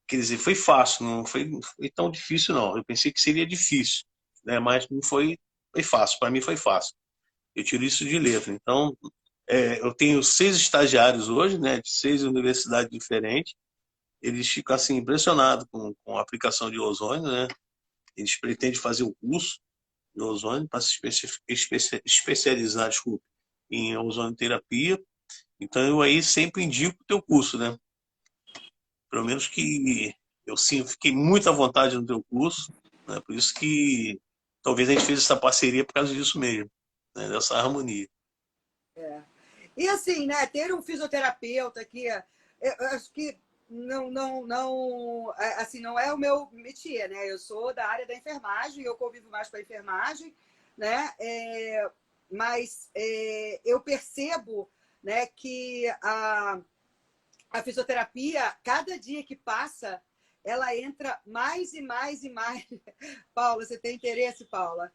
quer dizer, foi fácil, não foi tão difícil, não. Eu pensei que seria difícil, né? Mas não foi, foi fácil. Para mim foi fácil. Eu tiro isso de letra. Então, eu tenho 6 estagiários hoje, né? De 6 universidades diferentes. Eles ficam assim impressionados com a aplicação de ozônio, né? Eles pretendem fazer o curso de ozônio para se especializar, desculpa, em ozonioterapia. Então, eu aí sempre indico o teu curso, né? Pelo menos que eu sim, fiquei muito à vontade no teu curso, né? Por isso que talvez a gente fez essa parceria por causa disso mesmo, né? Dessa harmonia. É. E assim, né, ter um fisioterapeuta que eu acho que assim, não é o meu métier, né? Eu sou da área da enfermagem, eu convivo mais com a enfermagem, né? Mas eu percebo, né, que a fisioterapia, cada dia que passa, ela entra mais e mais e mais. Paula, você tem interesse, Paula?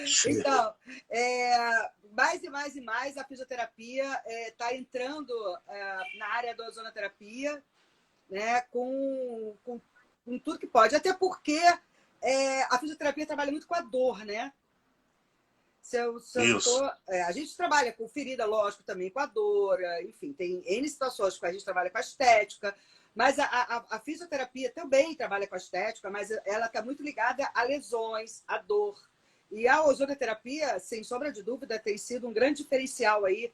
Sim. Então, mais e mais e mais a fisioterapia está entrando na área da ozonoterapia, né, com tudo que pode. Até porque a fisioterapia trabalha muito com a dor, né? Se eu não tô, Isso. a gente trabalha com ferida, lógico, também com a dor, enfim, tem N situações que a gente trabalha com a estética, mas a fisioterapia também trabalha com a estética, mas ela está muito ligada a lesões, a dor. E a ozonoterapia, sem sombra de dúvida, tem sido um grande diferencial aí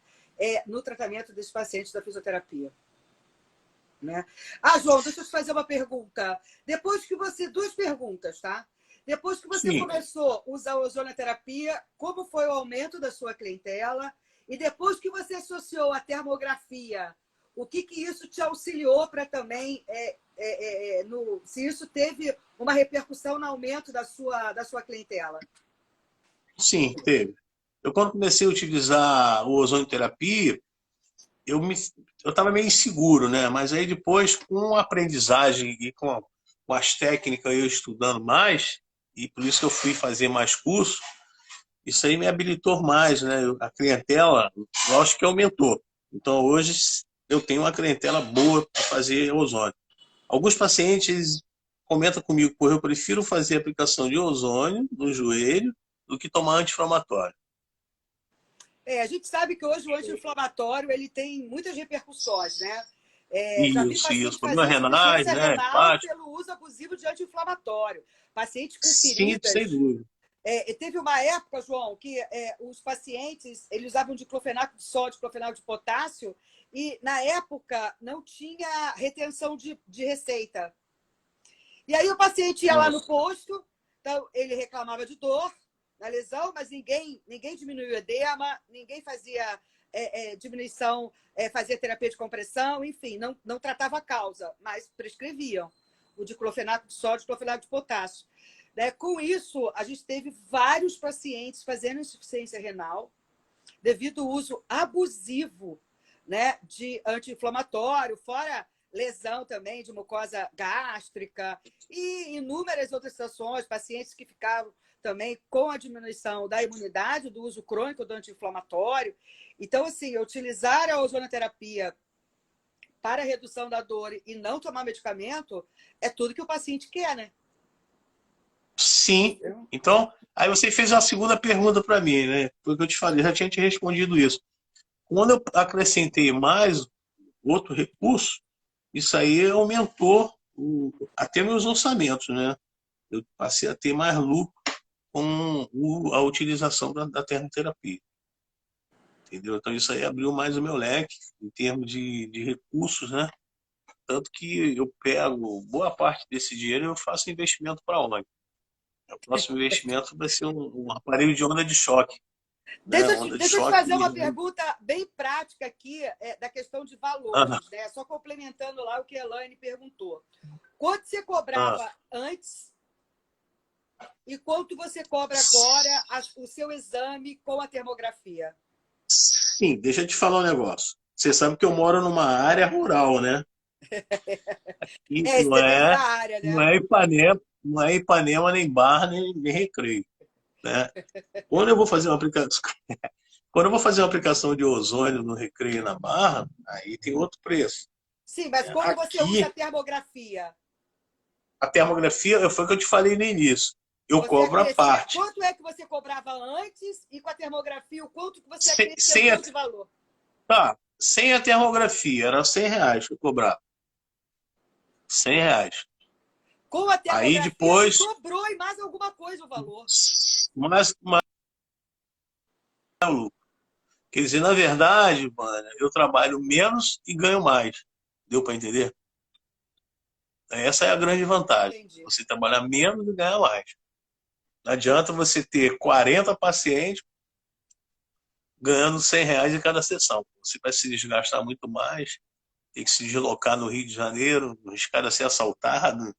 no tratamento desses pacientes da fisioterapia. Né? Ah, João, deixa eu te fazer uma pergunta. Depois que você. Duas perguntas, tá? Depois que você Sim. começou a usar a ozonoterapia, como foi o aumento da sua clientela? E depois que você associou a termografia, o que isso te auxiliou para também. Se isso teve uma repercussão no aumento da sua clientela? Sim, teve. Eu quando comecei a utilizar o ozonioterapia, eu me eu estava meio inseguro, né? Mas aí depois, com a aprendizagem e com as técnicas, eu estudando mais, e por isso que eu fui fazer mais curso, isso aí me habilitou mais, né? A clientela, eu acho que aumentou. Então hoje eu tenho uma clientela boa para fazer ozônio. Alguns pacientes comentam comigo, pô, eu prefiro fazer aplicação de ozônio no joelho do que tomar anti-inflamatório. A gente sabe que hoje o anti-inflamatório ele tem muitas repercussões, né? Já vi Isso. paciente Problemas fazer renais, insuficiência né? renal Hepático. pelo uso abusivo de anti-inflamatório. Paciente com Sim, sem feridas. dúvida. Teve uma época, João, que os pacientes eles usavam diclofenaco de sódio, diclofenaco de potássio, e na época não tinha retenção de receita. E aí o paciente ia lá no Nossa. posto, então ele reclamava de dor na lesão, mas ninguém diminuiu o edema, ninguém fazia diminuição, fazia terapia de compressão, enfim, não tratava a causa, mas prescreviam o diclofenaco de sódio, diclofenaco de potássio. Né? Com isso, a gente teve vários pacientes fazendo insuficiência renal devido ao uso abusivo, né, de anti-inflamatório, fora lesão também de mucosa gástrica e inúmeras outras situações, pacientes que ficavam também com a diminuição da imunidade do uso crônico do anti-inflamatório. Então, assim, utilizar a ozonoterapia para a redução da dor e não tomar medicamento é tudo que o paciente quer, né? Sim. Então, aí você fez uma segunda pergunta para mim, né? Foi o que eu te falei, já tinha te respondido isso. Quando eu acrescentei mais outro recurso, isso aí aumentou até meus orçamentos, né? Eu passei a ter mais lucro com a utilização da termoterapia, entendeu? Então isso aí abriu mais o meu leque em termos de recursos, né? Tanto que eu pego boa parte desse dinheiro e eu faço investimento para onde? O próximo investimento vai ser um aparelho de onda de choque. Né? Deixa, Onda de deixa eu te choque. fazer uma pergunta bem prática aqui, da questão de Ah, valores, né? Só complementando lá o que a Elaine perguntou. Quanto você ah. cobrava antes e quanto você cobra agora o seu exame com a termografia? Sim, deixa eu te falar um negócio. Você sabe que eu moro numa área rural, né? E Esse depende da área, não né? é Ipanema, não é Ipanema, nem Barra, nem Recreio, né? Quando eu vou fazer uma aplicação, quando eu vou fazer uma aplicação de ozônio no Recreio e na Barra, aí tem outro preço. Sim, mas Né? quando você usa a Aqui, termografia, a termografia, foi o que eu te falei no início. Eu você cobro a acrescenta. parte. Quanto é que você cobrava antes e com a termografia, o quanto que você Sem, sem a, acrescentou de valor? tá, sem a termografia, era R$ 100 que eu cobrava. R$ 100. Com a Aí termografia, depois, dobrou e mais alguma coisa o valor. mais quer dizer, na verdade, mano, eu trabalho menos e ganho mais. Deu para entender? Essa é a grande vantagem. Entendi. Você trabalhar menos e ganhar mais. Não adianta você ter 40 pacientes ganhando R$ 100 em cada sessão. Você vai se desgastar muito mais, tem que se deslocar no Rio de Janeiro, arriscar a ser assaltado,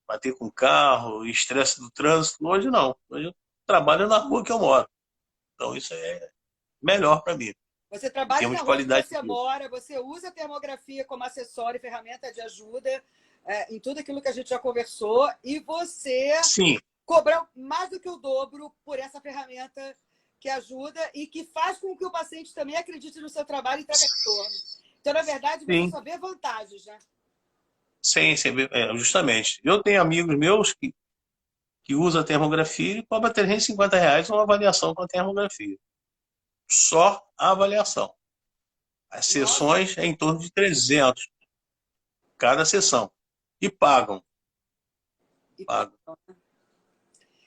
bater com carro, estresse do trânsito. Hoje não. Hoje eu trabalho na rua que eu moro. Então isso é melhor para mim, Você em trabalha termos na de rua que qualidade de você vida. mora, você usa a termografia como acessório e ferramenta de ajuda em tudo aquilo que a gente já conversou, e você Sim, cobra mais do que o dobro por essa ferramenta que ajuda e que faz com que o paciente também acredite no seu trabalho e traga retorno. Então, na verdade, você sim. só vê vantagens, né? Sim, justamente. Eu tenho amigos meus que usam a termografia e cobram R$ 350 uma avaliação com a termografia. Só a avaliação. As Nossa, sessões é em torno de 300 cada sessão. E pagam. e Pagam.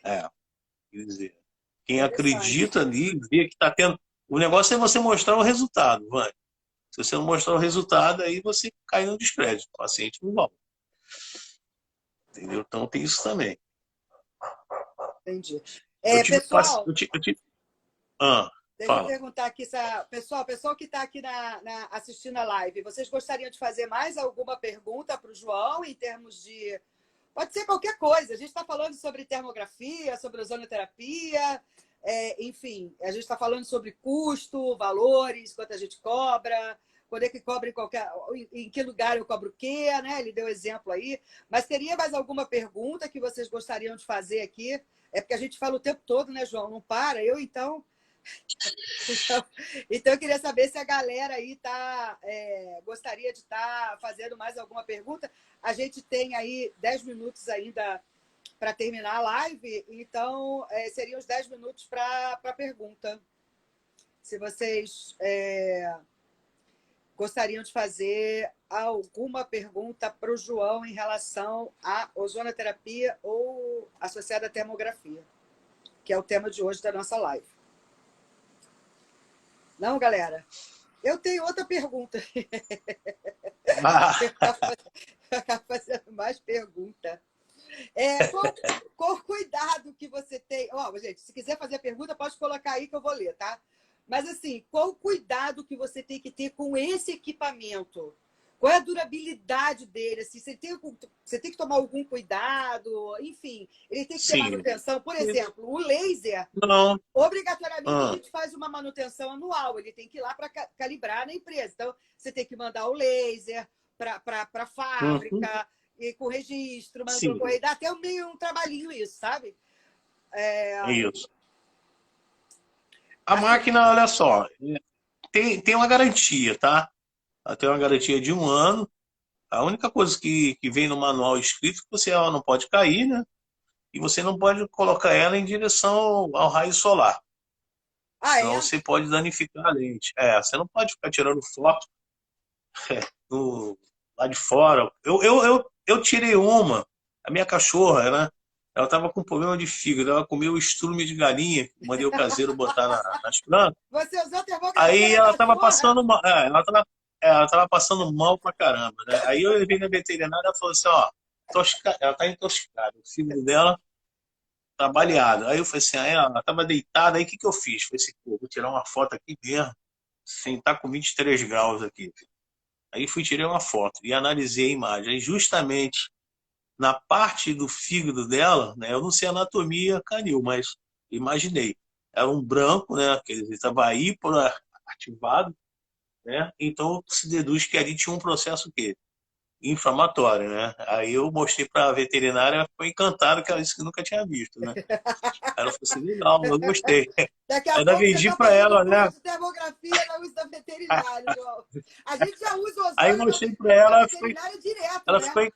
É, quer dizer, quem interessante. acredita ali, vê que está tendo. O negócio é você mostrar o resultado, vai. Se você não mostrar o resultado, aí você cai no descrédito. O paciente não volta. Entendeu? Então tem isso também. Entendi. Eu tive. Pessoal, Ah, deixa eu fala. perguntar aqui, pessoal que está aqui assistindo a live, vocês gostariam de fazer mais alguma pergunta para o João em termos de. Pode ser qualquer coisa. A gente está falando sobre termografia, sobre ozonoterapia, enfim, a gente está falando sobre custo, valores, quanto a gente cobra, quando é que cobra em que lugar eu cobro o quê, né? Ele deu exemplo aí. Mas teria mais alguma pergunta que vocês gostariam de fazer aqui? É porque a gente fala o tempo todo, né, João? Não para. Então, eu queria saber se a galera aí gostaria de estar fazendo mais alguma pergunta. A gente tem aí 10 minutos ainda para terminar a live, então seriam os 10 minutos para pergunta. Se vocês gostariam de fazer alguma pergunta para o João em relação à ozonoterapia ou associada à termografia, que é o tema de hoje da nossa live. Não, galera? Eu tenho outra pergunta. Eu acabo fazendo mais pergunta. Qual cuidado que você tem? Gente, se quiser fazer pergunta, pode colocar aí que eu vou ler, tá? Mas, assim, qual o cuidado que você tem que ter com esse equipamento? Qual é a durabilidade dele? Assim, você tem que tomar algum cuidado? Enfim, ele tem que ter Sim. manutenção. Por exemplo, o laser, Não. obrigatoriamente, a gente faz uma manutenção anual. Ele tem que ir lá para calibrar na empresa. Então, você tem que mandar o laser para a Uhum. fábrica, e com registro, manda pelo Sim, correio. Dá até meio um trabalhinho isso, sabe? é isso. A Assim, máquina, olha só, tem uma garantia, tá? Ela tem uma garantia de 1 ano. A única coisa que vem no manual escrito é que ela não pode cair, né? E você não pode colocar ela em direção ao raio solar. Senão é? você pode danificar a lente. Você não pode ficar tirando foto do, lá de fora. Eu tirei uma, a minha cachorra, né? Ela estava com problema de fígado, ela comeu estrume de galinha, mandei o caseiro botar nas plantas. Você usou termografia Aí na ela estava cachorra? passando mal, ela tava passando mal pra caramba, né? Aí eu levei na veterinária e ela falou assim, ó, ela tá intoxicada, o fígado dela tá baleado. Aí eu falei assim, aí ela tava deitada, aí o que que eu fiz? Falei assim, pô, vou tirar uma foto aqui mesmo, sem estar com 23 graus aqui. Aí fui, tirei uma foto e analisei a imagem. Aí justamente na parte do fígado dela, né, eu não sei anatomia canil, mas imaginei. Era um branco, né, que estava aí por ativado, né? Então se deduz que ali tinha um processo que inflamatório, né? Aí eu mostrei para a veterinária, ela ficou encantada que ela disse que nunca tinha visto, né? Aí ela falou assim, legal, eu gostei. Daqui a Ainda pouco você vendi está para fazendo ela, um curso né? de termografia na USP veterinário, João. A gente já usa o Aí ozônio mostrei para na ela, veterinária direto, ela né? ficou,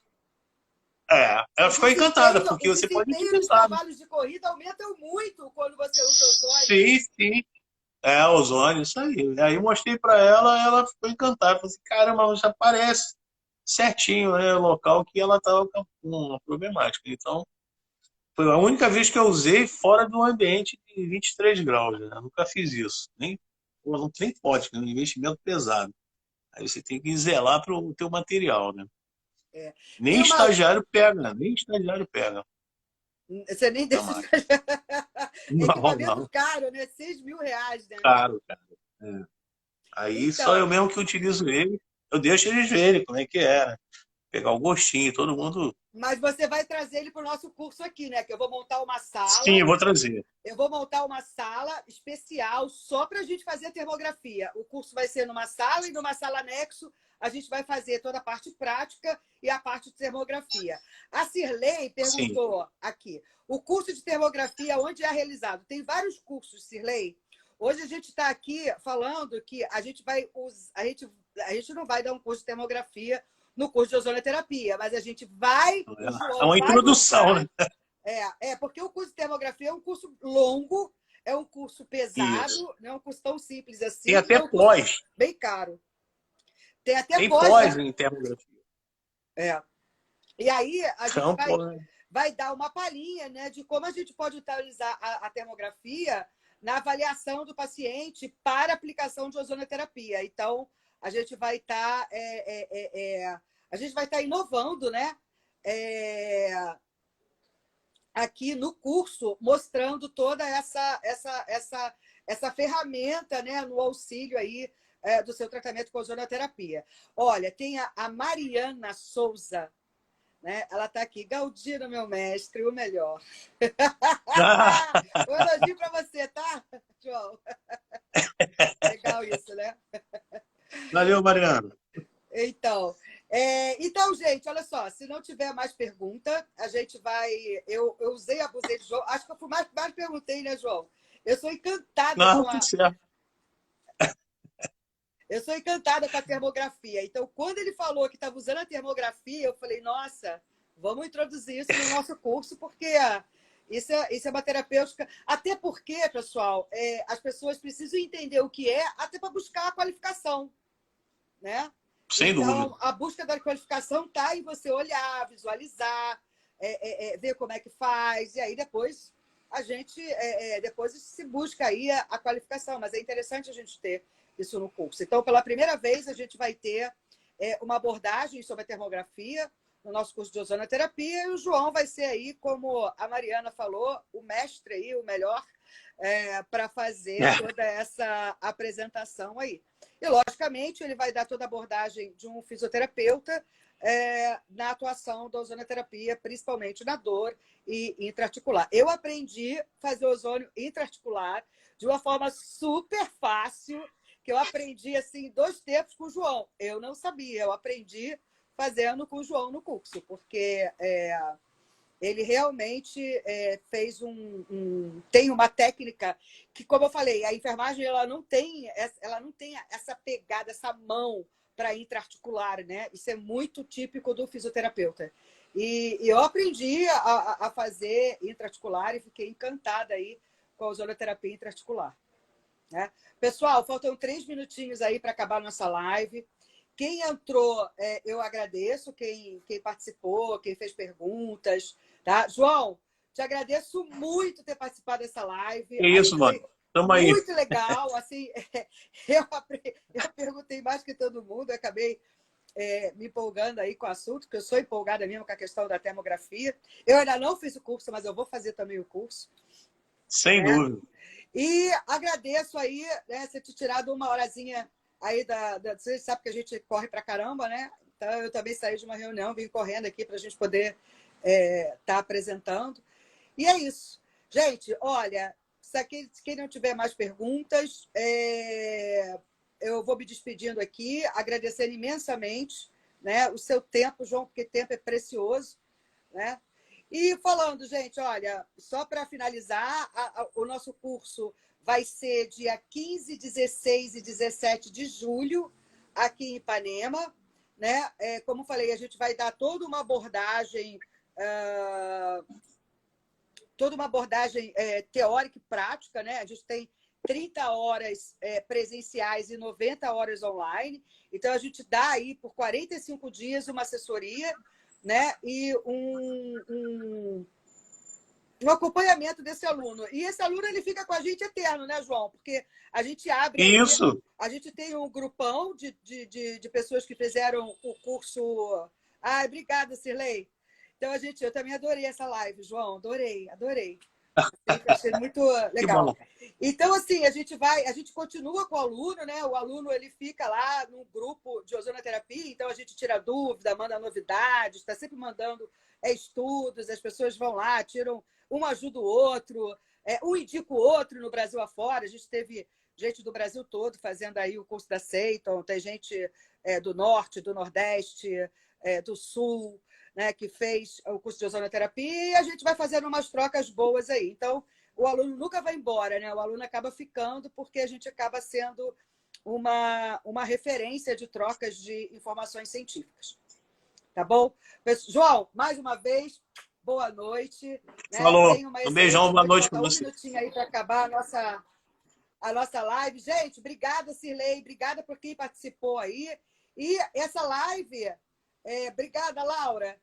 ela ficou encantada, porque O você pode desempenho nos utilizar, né? cavalos de corrida aumenta muito quando você usa ozônio. Sim, sim. É, ozônio, isso aí. Aí eu mostrei para ela, ela ficou encantada. Falei assim, caramba, mas já parece certinho, né, o local que ela estava com uma problemática. Então, foi a única vez que eu usei fora do ambiente de 23 graus, né? Eu nunca fiz isso. Nem, pô, não tem pode, é um investimento pesado. Aí você tem que zelar para o teu material, né? É. Nem Tem uma. estagiário pega, nem estagiário pega. Você nem deixa de. Jamais. Não, Equipamento não. caro, né? R$ 6.000, né? Caro, cara. É. Aí só eu Então, mesmo que utilizo ele, eu deixo eles verem como é que é, né? Pegar o gostinho, todo mundo. mas você vai trazer ele para o nosso curso aqui, né? Que eu vou montar uma Sim, sala. eu vou trazer. Eu vou montar uma sala especial só para a gente fazer a termografia. O curso vai ser numa sala e numa sala anexo a gente vai fazer toda a parte prática e a parte de termografia. A Cirlei Sim. perguntou aqui, o curso de termografia onde é realizado? Tem vários cursos, Cirlei. Hoje a gente está aqui falando que a gente vai a gente não vai dar um curso de termografia no curso de ozonoterapia, mas a gente vai, o É João uma vai introdução, mostrar né? porque o curso de termografia é um curso longo, é um curso Isso. pesado, não é um curso tão simples Tem assim, e até é um curso pós. bem caro. Tem até Tem pós, pós né? em termografia. É. E aí a gente Então, pô, vai dar uma palhinha, né, de como a gente pode utilizar a termografia na avaliação do paciente para aplicação de ozonoterapia. Então, a gente vai estar a gente vai estar inovando, né? É, aqui no curso, mostrando toda essa ferramenta, né, no auxílio aí do seu tratamento com ozonoterapia. Olha, tem a Mariana Souza, né? Ela está aqui. Galdino, meu mestre, o melhor. Um elogio para você, tá, João? Legal isso, né? valeu, Mariana. Então, então, gente, olha só, se não tiver mais pergunta, a gente vai. Eu usei, abusei de João. Acho que eu fui mais perguntei, né, João? Eu sou encantada Não, com tudo a. certo. Eu sou encantada com a termografia. Então, quando ele falou que estava usando a termografia, eu falei, nossa, vamos introduzir isso no nosso curso, porque isso é uma terapêutica. Até porque, pessoal, as pessoas precisam entender o que é, até para buscar a qualificação, né? Sem dúvida. Então, a busca da qualificação está em você olhar, visualizar, ver como é que faz, e aí depois a gente depois se busca aí a qualificação, mas é interessante a gente ter isso no curso. Então, pela primeira vez, a gente vai ter uma abordagem sobre a termografia no nosso curso de ozonoterapia, e o João vai ser aí, como a Mariana falou, o mestre aí, o melhor, para fazer toda essa apresentação aí. E, logicamente, ele vai dar toda a abordagem de um fisioterapeuta na atuação da ozonoterapia, principalmente na dor e intraarticular. Eu aprendi a fazer ozônio intraarticular de uma forma super fácil, que eu aprendi assim em 2 tempos com o João. Eu não sabia, eu aprendi fazendo com o João no curso, porque ele realmente tem uma técnica que, como eu falei, a enfermagem ela não tem essa pegada, essa mão para intraarticular, né? Isso é muito típico do fisioterapeuta. E eu aprendi a fazer intraarticular e fiquei encantada aí com a ozonoterapia intraarticular, né? Pessoal, faltam 3 minutinhos aí para acabar a nossa live. Quem entrou, eu agradeço. Quem participou, quem fez perguntas. Tá? João, te agradeço muito ter participado dessa live. É Acho isso, que mano. foi Tamo aí. muito legal. Assim, eu perguntei mais que todo mundo, acabei me empolgando aí com o assunto, porque eu sou empolgada mesmo com a questão da termografia. Eu ainda não fiz o curso, mas eu vou fazer também o curso. Sem dúvida. E agradeço aí, né, você ter tirado uma horazinha aí você sabe que a gente corre pra caramba, né? Então eu também saí de uma reunião, vim correndo aqui para a gente poder tá apresentando. E é isso. Gente, olha, se quem não tiver mais perguntas, eu vou me despedindo aqui, agradecendo imensamente, né, o seu tempo, João, porque tempo é precioso, né? E falando, gente, olha, só para finalizar, o nosso curso vai ser dia 15, 16 e 17 de julho, aqui em Ipanema, né? Como falei, a gente vai dar toda uma abordagem teórica e prática, né? A gente tem 30 horas presenciais e 90 horas online. Então, a gente dá aí por 45 dias uma assessoria, né? E um acompanhamento desse aluno. E esse aluno ele fica com a gente eterno, né, João? Porque a gente abre aí, Isso. a gente tem um grupão de pessoas que fizeram o curso. Ai, obrigada, Cirlei. Então, eu também adorei essa live, João. Adorei. Achei muito Que legal. bom. Então, assim, a gente continua com o aluno, né? O aluno ele fica lá no grupo de ozonoterapia, então a gente tira dúvida, manda novidades, está sempre mandando estudos, as pessoas vão lá, tiram, um ajuda o outro, um indica o outro no Brasil afora. A gente teve gente do Brasil todo fazendo aí o curso da Seiton, tem gente do Norte, do Nordeste, do Sul, né, que fez o curso de ozonoterapia, e a gente vai fazendo umas trocas boas aí. Então, o aluno nunca vai embora, né? O aluno acaba ficando porque a gente acaba sendo uma referência de trocas de informações científicas. Tá bom? João, mais uma vez, boa noite. Né? Falou. Tenha uma Um excelente beijão, boa noite. noite para Falta um você. minutinho aí para acabar a nossa live. Gente, obrigada, Cirlei. Obrigada por quem participou aí. E essa live... obrigada, Laura.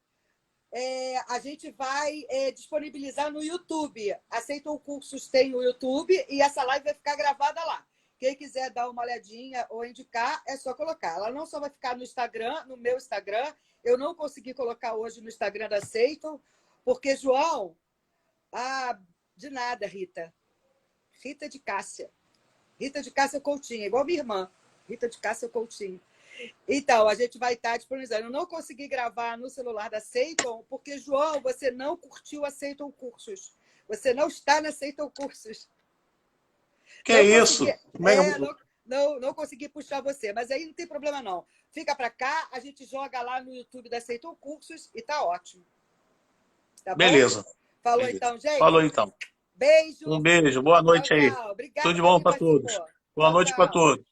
A gente vai disponibilizar no YouTube. Aceitam Cursos tem no YouTube e essa live vai ficar gravada lá. Quem quiser dar uma olhadinha ou indicar, é só colocar. Ela não só vai ficar no Instagram, no meu Instagram. Eu não consegui colocar hoje no Instagram da Aceitam, porque, João... de nada, Rita. Rita de Cássia Coutinho, igual minha irmã. Rita de Cássia Coutinho. Então, a gente vai estar disponibilizando. Eu não consegui gravar no celular da Aceitam, porque, João, você não curtiu a Aceitam Cursos. Você não está na Aceitam Cursos. Que é isso? Não consegui puxar você, mas aí não tem problema, não. Fica para cá, a gente joga lá no YouTube da Aceitam Cursos e tá ótimo. Tá bom? Beleza. Falou Beleza. então, gente? Falou então. Beijo. Um beijo, boa noite aí. Tchau. Obrigada Tudo de para bom quem para todos. participou. Boa noite para Tchau. todos.